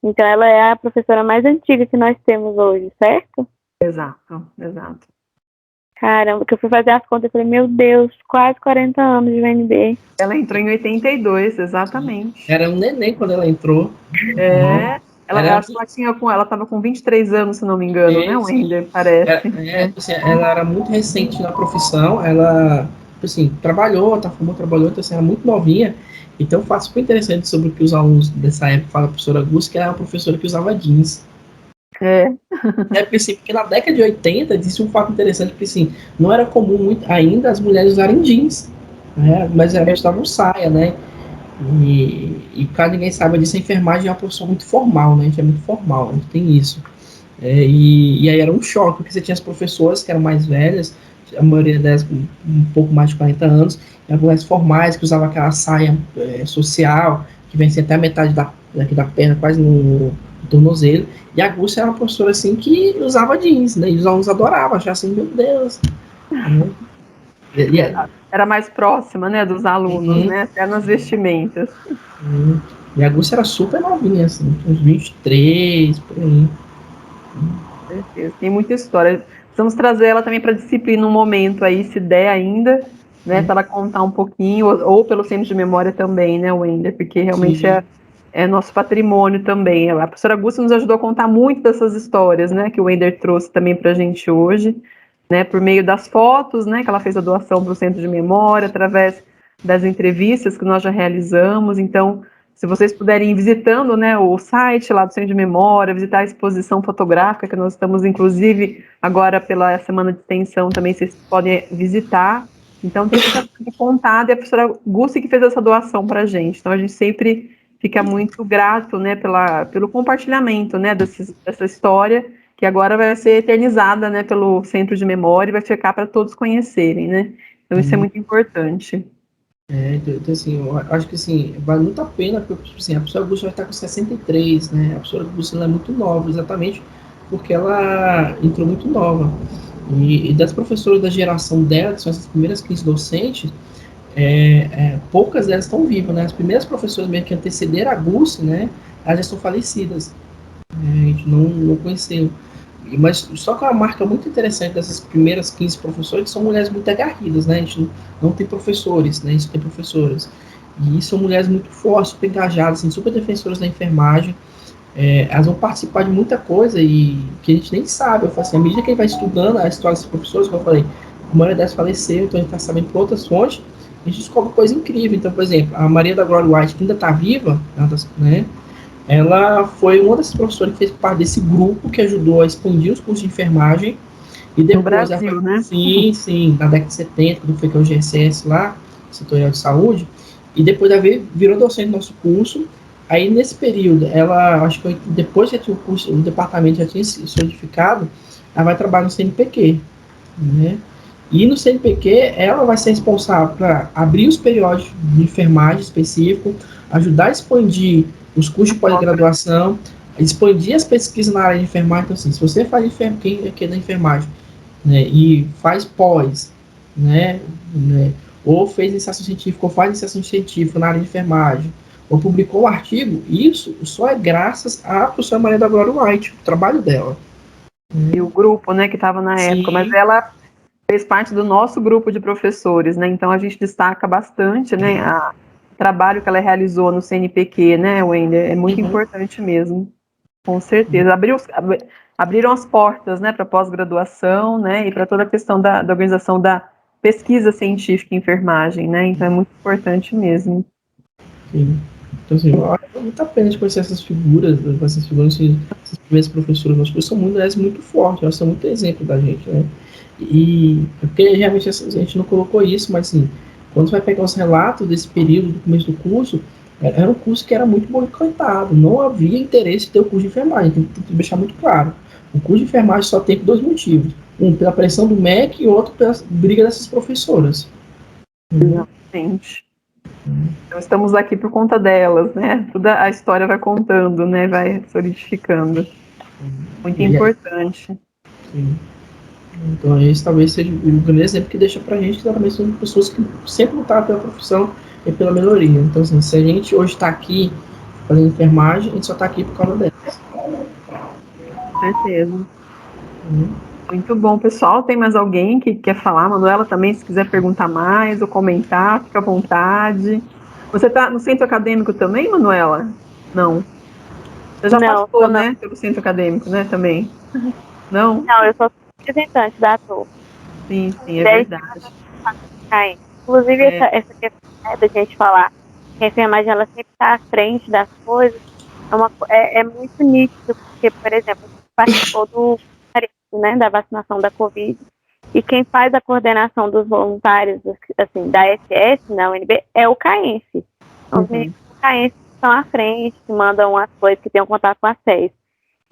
Então, ela é a professora mais antiga que nós temos hoje, certo? Exato, exato. Caramba, que eu fui fazer as contas e falei, meu Deus, quase 40 anos de UNB. Ela entrou em 82, exatamente. Era um neném quando ela entrou. Ela estava com 23 anos, se não me engano, né, Wender? Parece. Assim, ela era muito recente na profissão, ela assim, trabalhou, então assim, era muito novinha. Então, fato super interessante sobre o que os alunos dessa época falam, a professora Gus, que era uma professora que usava jeans. Porque, assim, porque na década de 80 existe um fato interessante, porque assim, não era comum muito, ainda as mulheres usarem jeans, né? Mas elas usavam saia, né? E caso ninguém saiba disso, a enfermagem é uma profissão muito formal, né? A gente é muito formal, a gente tem isso. E aí era um choque, porque você tinha as professoras que eram mais velhas, a maioria delas com um pouco mais de 40 anos, e algumas formais que usavam aquela saia social, que vencia até a metade da perna, quase no tornozelo. E a Gúcia era uma professora assim que usava jeans, né? E os alunos adoravam, achavam assim, meu Deus. Era mais próxima, né, dos alunos, né? Até nas vestimentas. E a Gúcia era super novinha, assim, uns 23, por aí. Certeza. Tem muita história. Precisamos trazer ela também para a disciplina um momento aí, se der ainda, né, para ela contar um pouquinho, ou pelo centro de memória também, né, Wender, porque realmente é nosso patrimônio também. A professora Gúcia nos ajudou a contar muito dessas histórias, né, que o Wender trouxe também para a gente hoje, né, por meio das fotos, né, que ela fez a doação para o centro de memória, através das entrevistas que nós já realizamos. Então, se vocês puderem ir visitando, né, o site lá do Centro de Memória, visitar a exposição fotográfica, que nós estamos, inclusive, agora pela semana de extensão também, vocês podem visitar. Então, tem muita coisa contada, e a professora Gussi que fez essa doação para a gente. Então, a gente sempre fica muito grato, né, pelo compartilhamento, né, dessa história, que agora vai ser eternizada, né, pelo Centro de Memória e vai ficar para todos conhecerem, né. Então, isso é muito importante. Então, assim, eu acho que assim, vale muito a pena, porque assim, a professora Augusta vai estar com 63, né? A professora Augusta ela é muito nova, exatamente porque ela entrou muito nova. E das professoras da geração dela, que são essas primeiras 15 docentes, poucas delas estão vivas, né? As primeiras professoras mesmo que antecederam a Augusta, né? Elas já estão falecidas. A gente não conheceu. Mas só que uma marca muito interessante dessas primeiras 15 professores que são mulheres muito agarridas, né? A gente não tem professores, né? A gente tem professoras. E são mulheres muito fortes, super engajadas, assim, super defensoras da enfermagem. Elas vão participar de muita coisa e que a gente nem sabe. Eu falo assim, à medida que a gente vai estudando a história desses professores, como eu falei, a maioria delas faleceu, então a gente está sabendo por outras fontes, a gente descobre coisa incrível. Então, por exemplo, a Maria da Glória White, que ainda está viva, né? Ela foi uma das professoras que fez parte desse grupo que ajudou a expandir os cursos de enfermagem. E depois, no Brasil, né? Sim, na década de 70, quando foi que o GSS lá, Setorial de Saúde, e depois ela virou docente do nosso curso. Aí, nesse período, ela, acho que depois que o departamento já tinha se solidificado, ela vai trabalhar no CNPq, né? E no CNPq, ela vai ser responsável para abrir os periódicos de enfermagem específico, ajudar a expandir os cursos de pós-graduação, expandir as pesquisas na área de enfermagem. Então, assim, se você faz quem é da enfermagem, né, e faz pós, né, ou fez iniciação científica, ou faz iniciação científica na área de enfermagem, ou publicou um artigo, isso só é graças à professora Maria da Glória White, o trabalho dela. E o grupo, né, que estava na época, mas ela fez parte do nosso grupo de professores, né, então a gente destaca bastante, né, o trabalho que ela realizou no CNPq, né, Wender, é muito importante mesmo, com certeza. Abriram as portas, né, para pós-graduação, né, e para toda a questão da organização da pesquisa científica em enfermagem, né, então é muito importante mesmo. Sim. Então, assim, vale muito a pena de conhecer essas figuras, assim, essas primeiras professoras, nós são muito fortes, elas são muito exemplo da gente, né? E porque realmente a gente não colocou isso, mas assim, quando você vai pegar os relatos desse período, do começo do curso, era um curso que era muito boicotado, não havia interesse em ter o curso de enfermagem, tem que deixar muito claro. O curso de enfermagem só tem por 2 motivos. Um, pela pressão do MEC e outro pela briga dessas professoras. Exatamente. Então estamos aqui por conta delas, né? Toda a história vai contando, né? Vai solidificando. Muito importante. Sim. Então esse talvez seja o grande exemplo que deixa pra gente que também são pessoas que sempre lutaram pela profissão e pela melhoria. Então assim, se a gente hoje está aqui fazendo enfermagem, a gente só está aqui por causa delas. Com certeza. Muito bom, pessoal. Tem mais alguém que quer falar? Manuela também, se quiser perguntar mais ou comentar, fica à vontade. Você está no centro acadêmico também, Manuela? Não. Você já passou, né, pelo centro acadêmico, né, também? Não? Não, eu sou representante da ATO. Sim, é verdade. Inclusive, essa questão da gente falar que a enfermagem ela sempre está à frente das coisas, é muito nítido, porque, por exemplo, a gente participou do né, da vacinação da Covid, e quem faz a coordenação dos voluntários, assim, da SS, na UNB, é o CAENF. Então, os meninos do CAENF estão à frente, mandam as coisas que tenham contato com a SES.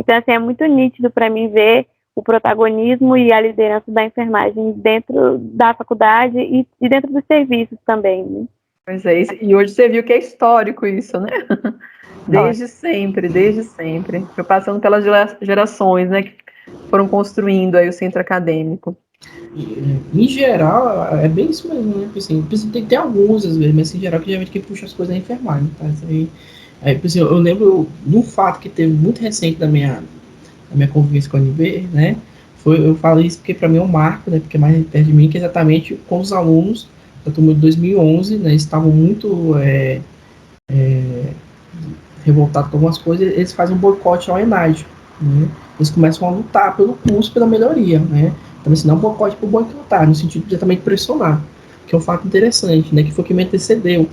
Então, assim, é muito nítido para mim ver o protagonismo e a liderança da enfermagem dentro da faculdade e dentro dos serviços também, né? Pois é, e hoje você viu que é histórico isso, né? Desde sempre. Foi passando pelas gerações, né, que foram construindo aí o centro acadêmico. Em geral, é bem isso mesmo, né? Assim, tem alguns, às vezes, mas em geral, que geralmente quem puxa as coisas é a enfermagem, tá? Isso aí, assim, eu lembro de um fato que teve muito recente da minha convivência com a UNB, né? Eu falo isso porque para mim é um marco, né? Porque é mais perto de mim, que é exatamente com os alunos da turma de 2011, né? Estavam muito revoltados com algumas coisas, eles fazem um boicote ao ENAD, né? Eles começam a lutar pelo curso, pela melhoria, né? Então, assim, não é um boicote por boicotar, no sentido de exatamente pressionar, que é um fato interessante, né? Que foi o que me antecedeu,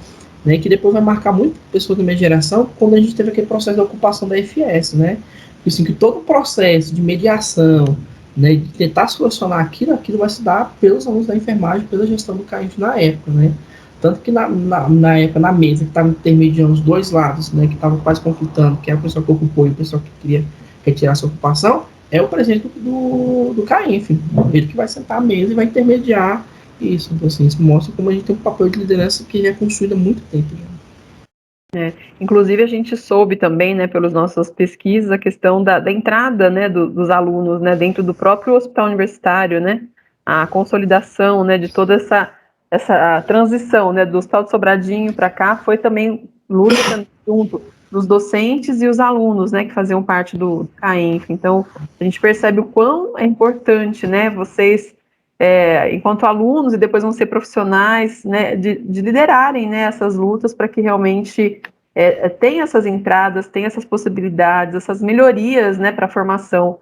né? Que depois vai marcar muito pessoas da minha geração, quando a gente teve aquele processo de ocupação da FS, né? Assim, que todo o processo de mediação, né, de tentar solucionar aquilo vai se dar pelos alunos da enfermagem, pela gestão do CAIF na época, né? Tanto que na época, na mesa, que estava intermediando os dois lados, né, que estavam quase conflitando, que é a pessoa que ocupou e o pessoal que queria retirar sua ocupação, é o presidente do CAIF. Ele que vai sentar à mesa e vai intermediar isso. Então, assim, isso mostra como a gente tem um papel de liderança que já é construído há muito tempo. Inclusive, a gente soube também, né, pelas nossas pesquisas, a questão da entrada, né, dos alunos, né, dentro do próprio hospital universitário, né, a consolidação, né, de toda essa transição, né, do Hospital de Sobradinho para cá, foi também luta junto dos docentes e os alunos, né, que faziam parte do CAENF. Então, a gente percebe o quão é importante, né, vocês, enquanto alunos, e depois vão ser profissionais, né, de liderarem, né, essas lutas para que realmente tenha essas entradas, tenha essas possibilidades, essas melhorias, né, para a formação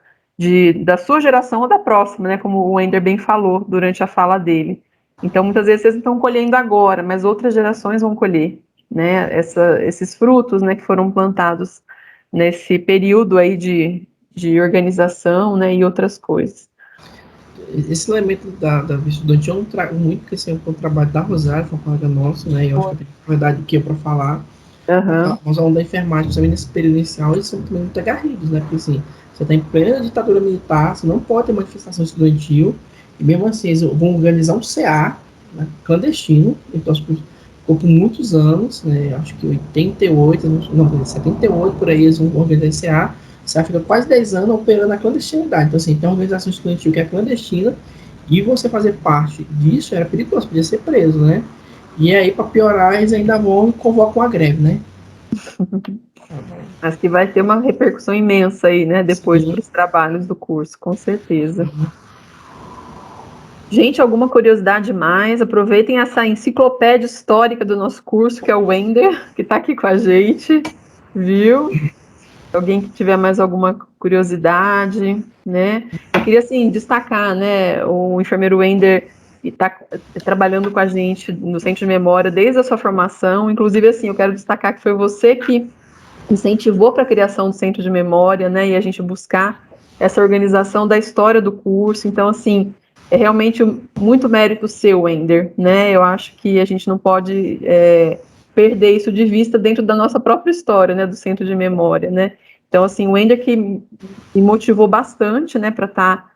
da sua geração ou da próxima, né, como o Wender bem falou durante a fala dele. Então, muitas vezes vocês estão colhendo agora, mas outras gerações vão colher, né, esses frutos, né, que foram plantados nesse período aí de organização, né, e outras coisas. Esse elemento da vida estudantil eu trago muito, porque assim, o trabalho da Rosário, foi uma colega nossa, né, e eu acho que eu tenho verdade que eu para falar. Os alunos da enfermagem, principalmente nesse período inicial, eles são também muito agarridos, né, porque assim, você está em plena ditadura militar, você não pode ter manifestação estudantil, e mesmo assim, eles vão organizar um CA, né, clandestino, então ficou por muitos anos, né, acho que 88, não, 78 por aí, eles vão organizar esse CA, você fica quase 10 anos operando a clandestinidade. Então, assim, tem uma organização estudantil que é clandestina E você fazer parte disso era perigoso, podia ser preso, né? E aí, para piorar, eles ainda vão e convocam a greve, né? Mas que vai ter uma repercussão imensa aí, né? Depois Sim. dos trabalhos do curso, com certeza. Uhum. Gente, alguma curiosidade mais? Aproveitem essa enciclopédia histórica do nosso curso, que é o Wender, que está aqui com a gente, viu? Alguém que tiver mais alguma curiosidade, né? Eu queria, assim, destacar, né, o enfermeiro Wender está trabalhando com a gente no Centro de Memória desde a sua formação. Inclusive, assim, eu quero destacar que foi você que incentivou para a criação do Centro de Memória, né, e a gente buscar essa organização da história do curso. Então, assim, é realmente muito mérito seu, Wender, né? Eu acho que a gente não pode perder isso de vista dentro da nossa própria história, né, do Centro de Memória, né? Então, assim, o Wender que me motivou bastante, né, para estar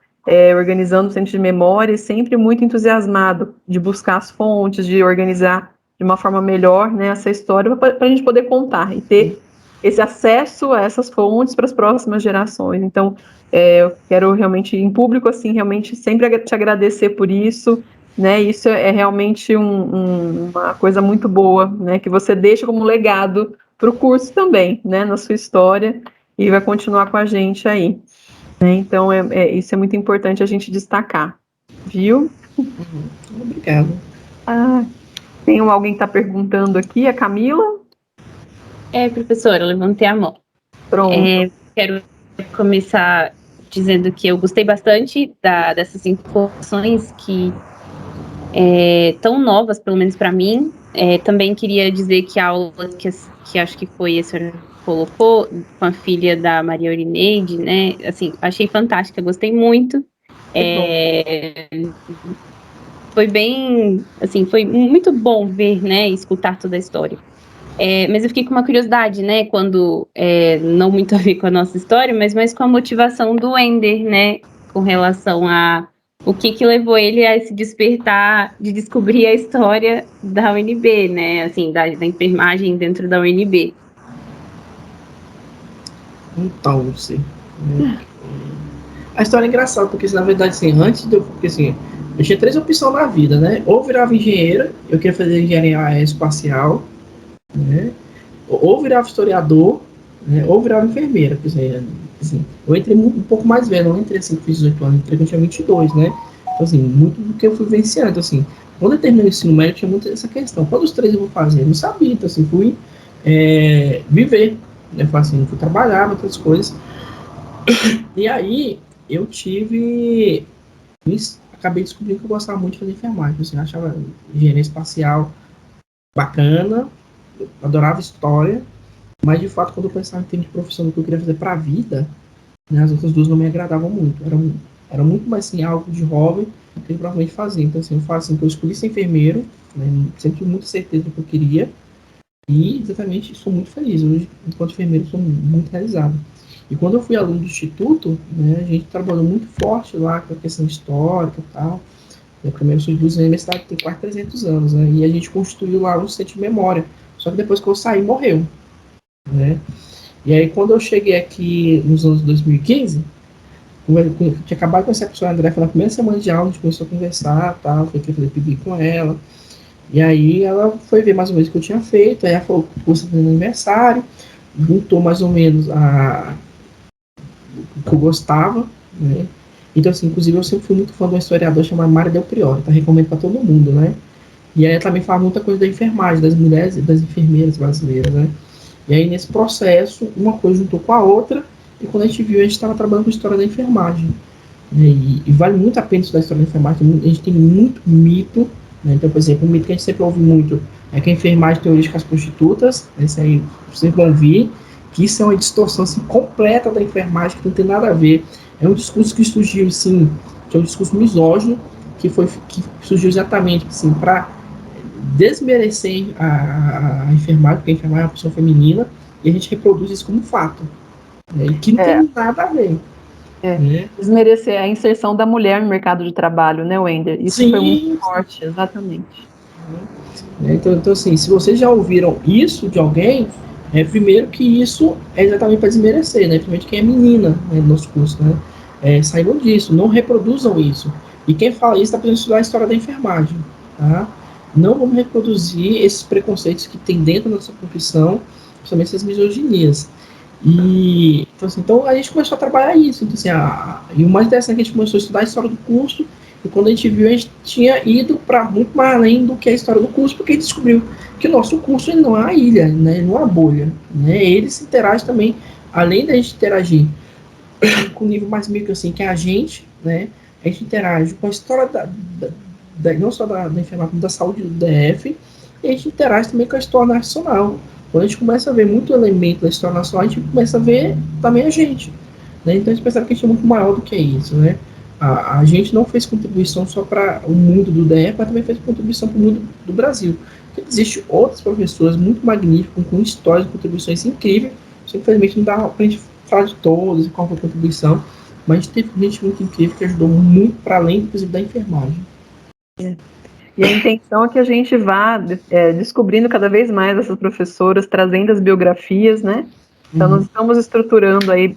organizando o Centro de Memória e sempre muito entusiasmado de buscar as fontes, de organizar de uma forma melhor, né, essa história para a gente poder contar e ter esse acesso a essas fontes para as próximas gerações. Então, eu quero realmente, em público, assim, realmente sempre te agradecer por isso, né? Isso é realmente uma coisa muito boa, né? Que você deixa como legado para o curso também, né? Na sua história e vai continuar com a gente aí. Né? Então, isso é muito importante a gente destacar, viu? Obrigado. Tem alguém que está perguntando aqui, a Camila? Professora, eu levantei a mão. Pronto. Quero começar dizendo que eu gostei bastante dessas informações que tão novas, pelo menos para mim. Também queria dizer que a aula que acho que foi a senhora colocou com a filha da Maria Aurineide, né? Assim, achei fantástica, gostei muito. Foi bem, assim, foi muito bom ver, né, escutar toda a história. Mas eu fiquei com uma curiosidade, né, quando, não muito a ver com a nossa história, mas com a motivação do Wender, né, com relação a o que levou ele a se despertar de descobrir a história da UNB, né, assim, da enfermagem dentro da UNB. Então, você. A história é engraçada, porque na verdade, assim, antes de eu. Porque assim, eu tinha 3 opções na vida, né? Ou virava engenheiro, eu queria fazer engenharia aeroespacial, né? Ou virava historiador, né? Ou virava enfermeira. Quer dizer, assim, eu entrei um pouco mais velho, não entrei assim, fiz 18 anos, entrei quando eu tinha 22, né? Então, assim, muito do que eu fui vivenciando. Então, assim, quando eu terminei o ensino médio, tinha muito essa questão. Qual dos 3 eu vou fazer? Eu não sabia, então, assim, fui viver, né? Assim, fui trabalhar, outras coisas. E aí, eu acabei descobrindo que eu gostava muito de fazer enfermagem. Assim, eu achava engenharia espacial bacana, eu adorava história, mas de fato, quando eu pensava em termos de profissão do que eu queria fazer para a vida, né, as outras duas não me agradavam muito. Era muito mais assim, algo de hobby que eu provavelmente fazia. Então, assim, eu falo assim, que eu escolhi ser enfermeiro, né, sempre tive muita certeza do que eu queria, e exatamente sou muito feliz. Hoje, enquanto enfermeiro, sou muito realizado. E quando eu fui aluno do Instituto, né, a gente trabalhou muito forte lá com a questão histórica e tal. O primeiro surgiu na universidade tem quase 300 anos, né, e a gente construiu lá um centro de memória. Só que depois que eu saí, morreu. Né? E aí, quando eu cheguei aqui nos anos 2015, eu tinha acabado de conhecer a professora André, foi na primeira semana de aula, a gente começou a conversar, tal, foi que eu falei, pedi com ela. E aí ela foi ver mais ou menos o que eu tinha feito, aí ela falou que o curso no aniversário, juntou mais ou menos o que eu gostava, né? Então, assim, inclusive eu sempre fui muito fã de uma historiadora chamada Mária Del Priore, tá? Recomendo para todo mundo, né? E aí ela também fala muita coisa da enfermagem, das mulheres e das enfermeiras brasileiras, né? E aí, nesse processo, uma coisa juntou com a outra, e quando a gente viu, a gente estava trabalhando com a história da enfermagem. Né? E vale muito a pena estudar a história da enfermagem, a gente tem muito mito, né? Então, por exemplo, um mito que a gente sempre ouve muito é que a enfermagem tem origem com as prostitutas, esse aí vocês vão ouvir, que isso é uma distorção assim, completa da enfermagem, que não tem nada a ver. É um discurso que surgiu, assim, que é um discurso misógino, que surgiu exatamente assim, para desmerecer a enfermagem, porque a enfermagem é uma profissão feminina, e a gente reproduz isso como fato, né? E que não tem nada a ver. Né? Desmerecer a inserção da mulher no mercado de trabalho, né, Wender? Isso Sim. Foi muito forte, exatamente. Então, assim, se vocês já ouviram isso de alguém, primeiro que isso é exatamente para desmerecer, né? Principalmente quem é menina, né, no nosso curso, né? Saibam disso, não reproduzam isso. E quem fala isso está precisando estudar a história da enfermagem. Tá? Não vamos reproduzir esses preconceitos que tem dentro da nossa profissão, principalmente essas misoginias. E então a gente começou a trabalhar isso. Então, assim, e o mais interessante é que a gente começou a estudar a história do curso, e quando a gente viu, a gente tinha ido para muito mais além do que a história do curso, porque a gente descobriu que o nosso curso ele não é uma ilha, né? Ele não é uma bolha. Né? Ele se interage também, além da gente interagir com o nível mais micro, assim, que é a gente, né? A gente interage com a história não só da enfermagem, como da saúde do DF, e a gente interage também com a história nacional. Quando a gente começa a ver muito elemento da história nacional, a gente começa a ver também a gente. Né? Então a gente percebe que a gente é muito maior do que isso. Né? A gente não fez contribuição só para o mundo do DF, mas também fez contribuição para o mundo do Brasil. Porque existem outros professores muito magníficos, com histórias e contribuições incríveis, só infelizmente não dá para a gente falar de todos e qual foi a contribuição, mas a gente teve gente muito incrível que ajudou muito para além, inclusive, da enfermagem. E a intenção é que a gente vá descobrindo cada vez mais essas professoras, trazendo as biografias, né? Então, nós estamos estruturando aí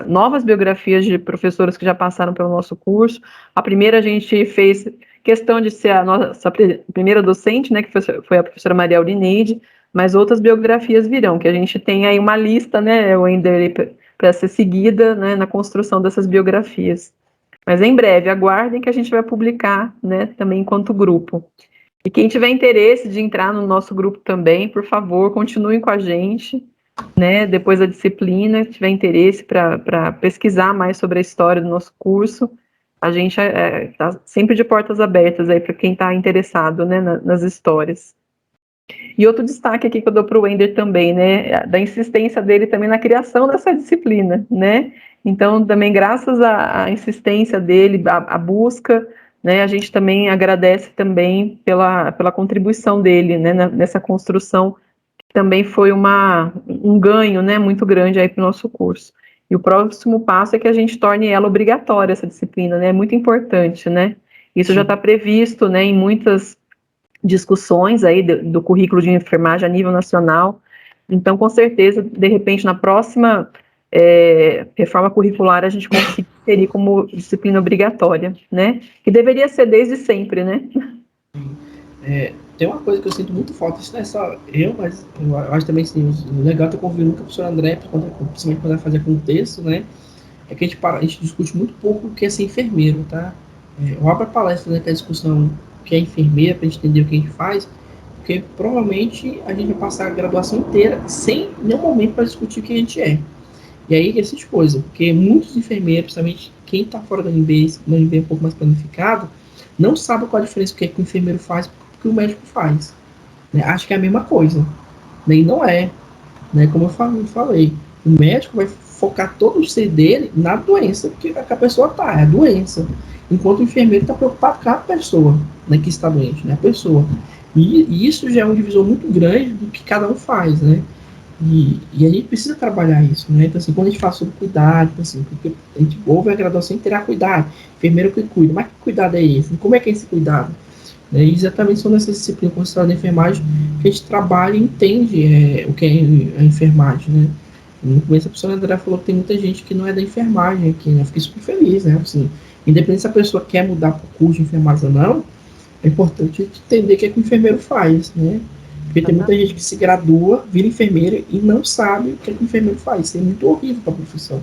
novas biografias de professoras que já passaram pelo nosso curso. A primeira a gente fez questão de ser a nossa primeira docente, né, que foi a professora Maria Aurineide, mas outras biografias virão, que a gente tem aí uma lista, né, Wender, para ser seguida, né, na construção dessas biografias. Mas em breve, aguardem que a gente vai publicar, né, também enquanto grupo. E quem tiver interesse de entrar no nosso grupo também, por favor, continuem com a gente, né, depois da disciplina, tiver interesse para pesquisar mais sobre a história do nosso curso, a gente está sempre de portas abertas aí para quem está interessado, né, nas histórias. E outro destaque aqui que eu dou para o Wender também, né, da insistência dele também na criação dessa disciplina, né, então também graças à insistência dele, à busca, né, a gente também agradece também pela contribuição dele, né, nessa construção, que também foi um ganho, né, muito grande aí para o nosso curso. E o próximo passo é que a gente torne ela obrigatória, essa disciplina, né, é muito importante, né, isso já está previsto, né, em muitas discussões aí do currículo de enfermagem a nível nacional. Então, com certeza, de repente, na próxima reforma curricular, a gente conseguir inserir como disciplina obrigatória, né? Que deveria ser desde sempre, né? Tem uma coisa que eu sinto muito falta, isso não é só eu, mas eu acho também assim, legal ter convivido com o professor André, principalmente quando vai fazer contexto, né? É que a gente discute muito pouco o que é ser enfermeiro, tá? Eu abro a palestra, né, que é a discussão que é enfermeira, para a gente entender o que a gente faz, porque provavelmente a gente vai passar a graduação inteira sem nenhum momento para discutir o que a gente é. E aí, essas coisas, porque muitos enfermeiros, principalmente quem está fora da UNB, uma UNB um pouco mais planificado, não sabe qual a diferença que o enfermeiro faz que o médico faz. Né? Acho que é a mesma coisa. Né? E não é. Né? Como eu falei, o médico vai focar todo o ser dele na doença que a pessoa está, é a doença. Enquanto o enfermeiro está preocupado com a pessoa, né, que está doente, né, a pessoa. E isso já é um divisor muito grande do que cada um faz, né? E a gente precisa trabalhar isso, né? Então, assim, quando a gente fala sobre cuidado, então, assim, porque a gente ouve a graduação inteira cuidado, enfermeiro que cuida, mas que cuidado é esse? Como é que é esse cuidado? Né? E exatamente são nessas disciplinas consideradas da enfermagem que a gente trabalha e entende o que é a enfermagem, né? No começo a professora André falou que tem muita gente que não é da enfermagem aqui, né? Eu fiquei super feliz, né? Assim, independente se a pessoa quer mudar para o curso de enfermagem ou não, é importante entender o que é que o enfermeiro faz, né? Porque tem muita gente que se gradua, vira enfermeira e não sabe o que é que o enfermeiro faz. Isso é muito horrível para a profissão.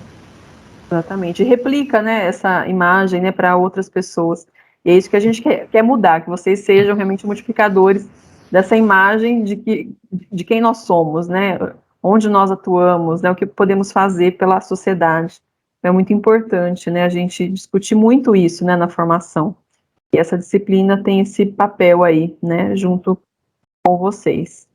Exatamente. E replica, né, essa imagem, né, para outras pessoas. E é isso que a gente quer mudar, que vocês sejam realmente multiplicadores dessa imagem de quem nós somos, né, onde nós atuamos, né, o que podemos fazer pela sociedade. É muito importante, né, a gente discutir muito isso, né, na formação. E essa disciplina tem esse papel aí, né, junto com vocês.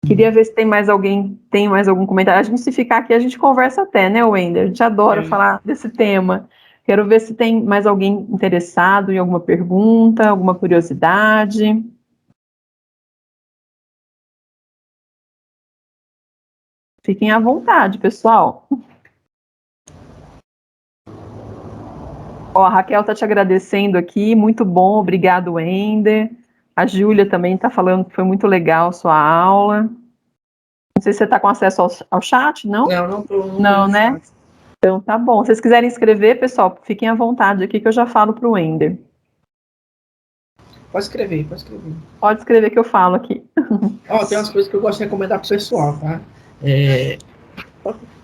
Queria ver se tem mais algum comentário. A gente, se ficar aqui, a gente conversa até, né, Wender? A gente adora falar desse tema. Quero ver se tem mais alguém interessado em alguma pergunta, alguma curiosidade. Fiquem à vontade, pessoal. Ó, a Raquel está te agradecendo aqui, muito bom, obrigado, Wender. A Júlia também está falando que foi muito legal sua aula. Não sei se você está com acesso ao chat, não? Não, né? Chat. Então tá bom. Se vocês quiserem escrever, pessoal, fiquem à vontade aqui que eu já falo para o Wender. Pode escrever, pode escrever. Pode escrever que eu falo aqui. Ó, tem umas coisas que eu gosto de recomendar pro pessoal, tá?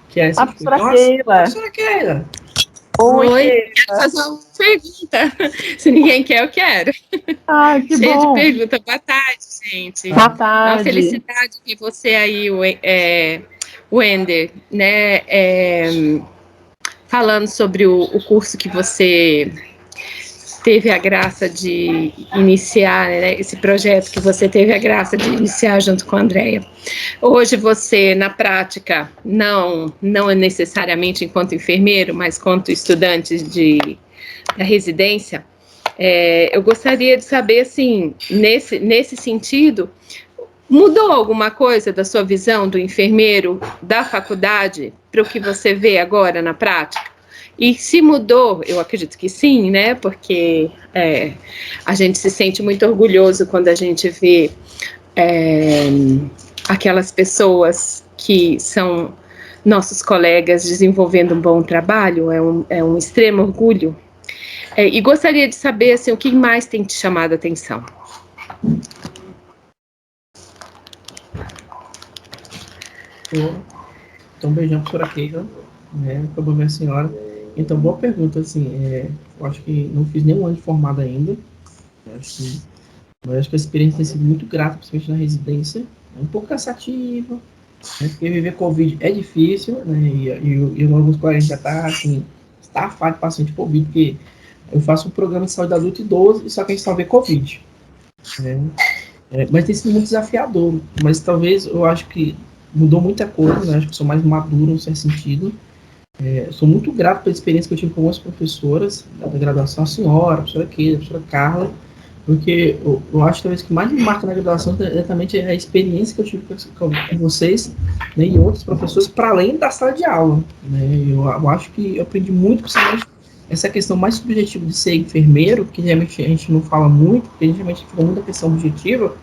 Que é A professora Keila. Professora Keila. Oi, quero fazer uma pergunta. Se ninguém quer, eu quero. Ah, que Cheio bom. de pergunta. Boa tarde, gente. Boa tarde. Uma felicidade que você aí, Wender, né? Falando sobre o curso que você teve a graça de iniciar, né, esse projeto que você teve a graça de iniciar junto com a Andréia. Hoje você, na prática, não necessariamente enquanto enfermeiro, mas quanto estudante da residência, eu gostaria de saber, assim, nesse sentido, mudou alguma coisa da sua visão do enfermeiro da faculdade para o que você vê agora na prática? E se mudou, eu acredito que sim, né? Porque a gente se sente muito orgulhoso quando a gente vê aquelas pessoas que são nossos colegas desenvolvendo um bom trabalho, é um extremo orgulho. E gostaria de saber, assim, o que mais tem te chamado a atenção? Então, beijão, professora Keila, né? Acabou minha senhora. Então, boa pergunta, assim, eu acho que não fiz nenhum ano de formado ainda. Mas acho que a experiência tem sido muito grata, principalmente na residência. É um pouco cansativa, né? Porque viver Covid é difícil, né? E eu, alguns colegas já está assim, estafado de paciente Covid, porque eu faço um programa de saúde adulto e idoso, só que a gente só vê Covid, né? Mas tem sido muito desafiador. Mas talvez eu acho que mudou muita coisa, né? Acho que sou mais maduro nesse sentido. Sou muito grato pela experiência que eu tive com algumas professoras da graduação, a senhora, a professora Keila, a professora Carla, porque eu acho que talvez o que mais me marca na graduação diretamente é a experiência que eu tive com vocês, né, e outros professores, para além da sala de aula. Né? Eu acho que eu aprendi muito, principalmente essa questão mais subjetiva de ser enfermeiro, que realmente a gente não fala muito, porque geralmente fica muito a questão objetiva,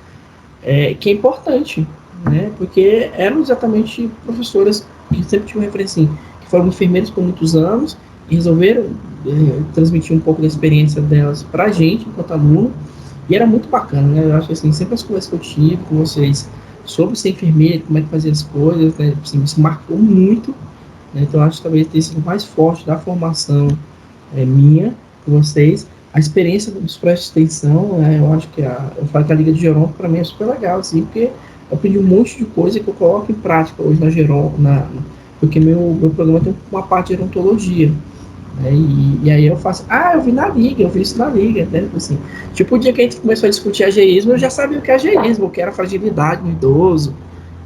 que é importante, né? Porque eram exatamente professoras que sempre tinham referência assim, foram enfermeiros por muitos anos e resolveram transmitir um pouco da experiência delas para a gente, enquanto aluno, e era muito bacana, né? Eu acho que assim, sempre as conversas que eu tive com vocês sobre ser enfermeiro, como é que fazia as coisas, né? Assim, isso marcou muito, né? Então eu acho que talvez tenha sido mais forte da formação minha, com vocês, a experiência dos projetos de extensão, né? Eu acho que eu falo que a Liga de Geronto para mim é super legal, assim, porque eu aprendi um monte de coisa que eu coloco em prática hoje na Geronto, porque meu programa tem uma parte de gerontologia, né? E aí eu faço, eu vi na Liga, eu vi isso na Liga, né? Assim, tipo o dia que a gente começou a discutir ageísmo, eu já sabia o que é ageísmo, o que era fragilidade no idoso,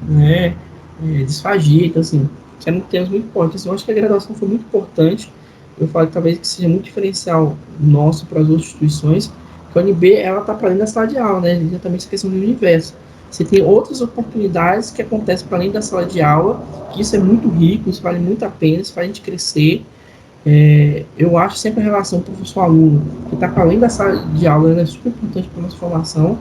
né? Disfagia, então assim, que eram temas muito importantes. Eu acho que a graduação foi muito importante. Eu falo que talvez que seja muito diferencial nosso para as outras instituições, que a UNB, ela está para além da sala de aula, né? Exatamente essa questão do universo. Você tem outras oportunidades que acontecem para além da sala de aula, que isso é muito rico, isso vale muito a pena, isso faz a gente crescer. Eu acho sempre a relação professor-aluno, que está para além da sala de aula, ela é super importante para a nossa formação.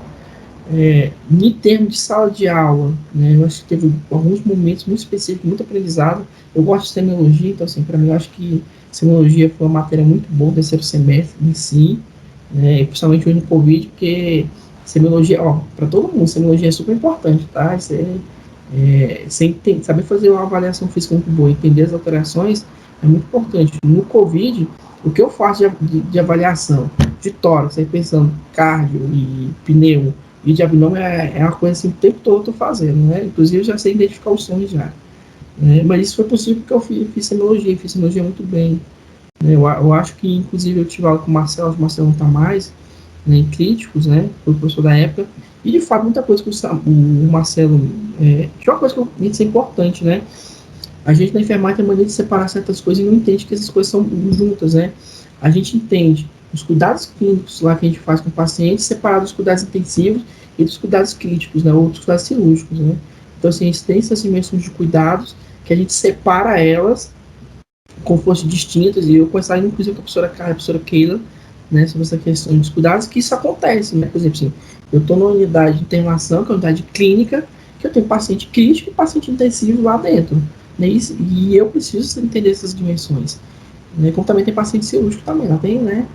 Em termos de sala de aula, né, eu acho que teve alguns momentos muito específicos, muito aprendizado. Eu gosto de semiologia, então, assim, para mim, eu acho que semiologia foi uma matéria muito boa do terceiro semestre em si, né, principalmente hoje no Covid, porque semiologia, para todo mundo, semiologia é super importante, tá? Saber fazer uma avaliação física muito boa, entender as alterações é muito importante. No Covid, o que eu faço de avaliação de tórax, aí pensando cardio e pneu e de abdômen é uma coisa assim, o tempo todo eu estou fazendo, né? Inclusive eu já sei identificar os sons já. Né? Mas isso foi possível porque eu fiz semiologia muito bem. Né? Eu acho que, inclusive, eu tive aula com o Marcelo não está mais, né, em críticos, né? Foi o professor da época. E, de fato, muita coisa que o Marcelo... tinha uma coisa que eu me disse importante, né? A gente na enfermagem tem maneira de separar certas coisas e não entende que essas coisas são juntas, né? A gente entende os cuidados clínicos lá que a gente faz com o paciente separado dos cuidados intensivos e dos cuidados críticos, né? Ou dos cuidados cirúrgicos, né? Então, assim, a gente tem essas dimensões de cuidados que a gente separa elas como fossem distintas, e eu conversava inclusive com a professora Carla e a professora Keila, né, sobre essa questão dos cuidados, que isso acontece, né? Por exemplo, assim, eu estou numa unidade de internação, que é uma unidade clínica, que eu tenho paciente crítico e paciente intensivo lá dentro, né? E eu preciso entender essas dimensões, né? Como também tem paciente cirúrgico também, lá tem, né?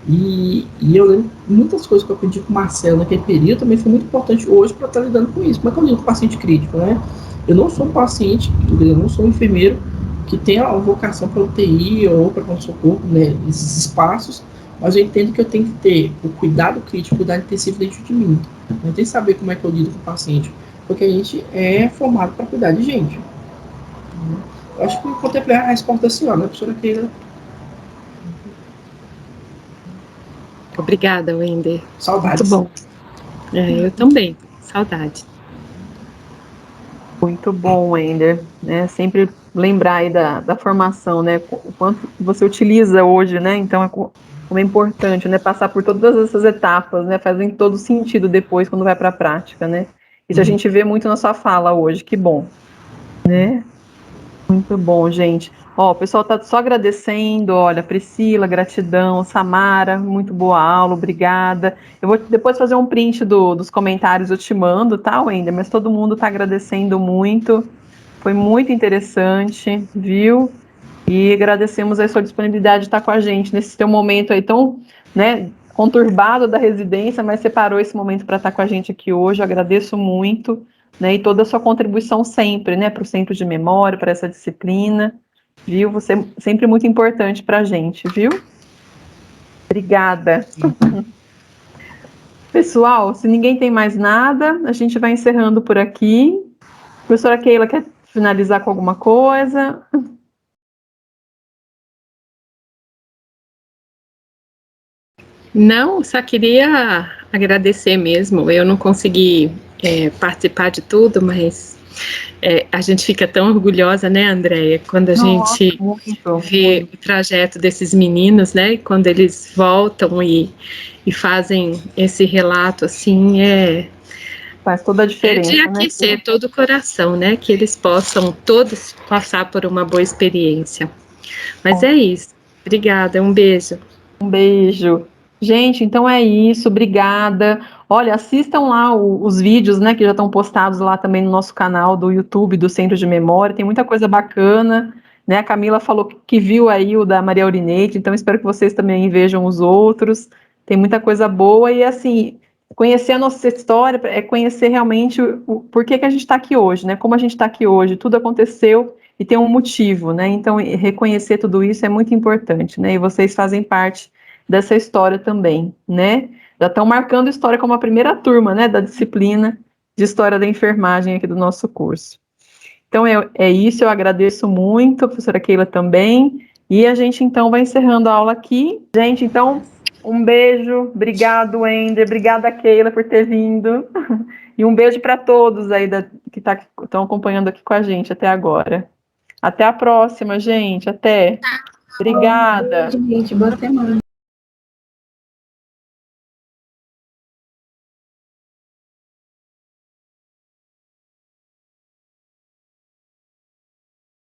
E eu lembro muitas coisas que eu aprendi com o Marcelo naquele período também foi muito importante hoje para estar lidando com isso. Como é que eu lido com o paciente crítico, né? Eu não sou um paciente, eu não sou um enfermeiro que tem a vocação para UTI ou para pronto-socorro, né, esses espaços, mas eu entendo que eu tenho que ter o cuidado crítico, o cuidado intensivo dentro de mim. Eu tenho que saber como é que eu lido com o paciente, porque a gente é formado para cuidar de gente. Eu acho que eu contemplei a resposta da senhora, né, professora Keila? Obrigada, Wender. Saudades. Muito bom. Eu também, saudade. Muito bom, Wender, né? Sempre lembrar aí da formação, né? O quanto você utiliza hoje, né? Então, como é importante, né? Passar por todas essas etapas, né? Fazem todo sentido depois quando vai para a prática, né? Isso a gente vê muito na sua fala hoje, que bom, né? Muito bom, gente. Ó, o pessoal tá só agradecendo, olha, Priscila, gratidão, Samara, muito boa aula, obrigada. Eu vou depois fazer um print dos comentários, eu te mando, tá, Wender? Mas todo mundo tá agradecendo muito, foi muito interessante, viu? E agradecemos a sua disponibilidade de estar com a gente nesse teu momento aí tão, né, conturbado da residência, mas separou esse momento para estar com a gente aqui hoje, eu agradeço muito, né, e toda a sua contribuição sempre, né, para o Centro de Memória, para essa disciplina, viu? Você é sempre muito importante para a gente, viu? Obrigada. Pessoal, se ninguém tem mais nada, a gente vai encerrando por aqui. A professora Keila quer finalizar com alguma coisa? Não, só queria agradecer mesmo. Eu não consegui participar de tudo, mas a gente fica tão orgulhosa, né, Andréia, quando a gente vê o trajeto desses meninos, né, quando eles voltam e fazem esse relato, assim, faz toda a diferença, de aquecer, né, todo o coração, né, que eles possam todos passar por uma boa experiência. Mas é isso. Obrigada, um beijo. Um beijo. Gente, então é isso, obrigada. Olha, assistam lá os vídeos, né, que já estão postados lá também no nosso canal do YouTube do Centro de Memória, tem muita coisa bacana, né, a Camila falou que viu aí o da Maria Aurinete, então espero que vocês também vejam os outros, tem muita coisa boa e assim, conhecer a nossa história é conhecer realmente o porquê que a gente está aqui hoje, né, como a gente está aqui hoje, tudo aconteceu e tem um motivo, né, então reconhecer tudo isso é muito importante, né, e vocês fazem parte dessa história também, né? Já estão marcando história como a primeira turma, né, da disciplina de História da Enfermagem aqui do nosso curso. Então é isso, eu agradeço muito, a professora Keila também, e a gente então vai encerrando a aula aqui. Gente, então, um beijo, obrigado, Wender, obrigada, Keila, por ter vindo, e um beijo para todos aí que estão acompanhando aqui com a gente até agora. Até a próxima, gente, até. Obrigada. Gente, boa semana.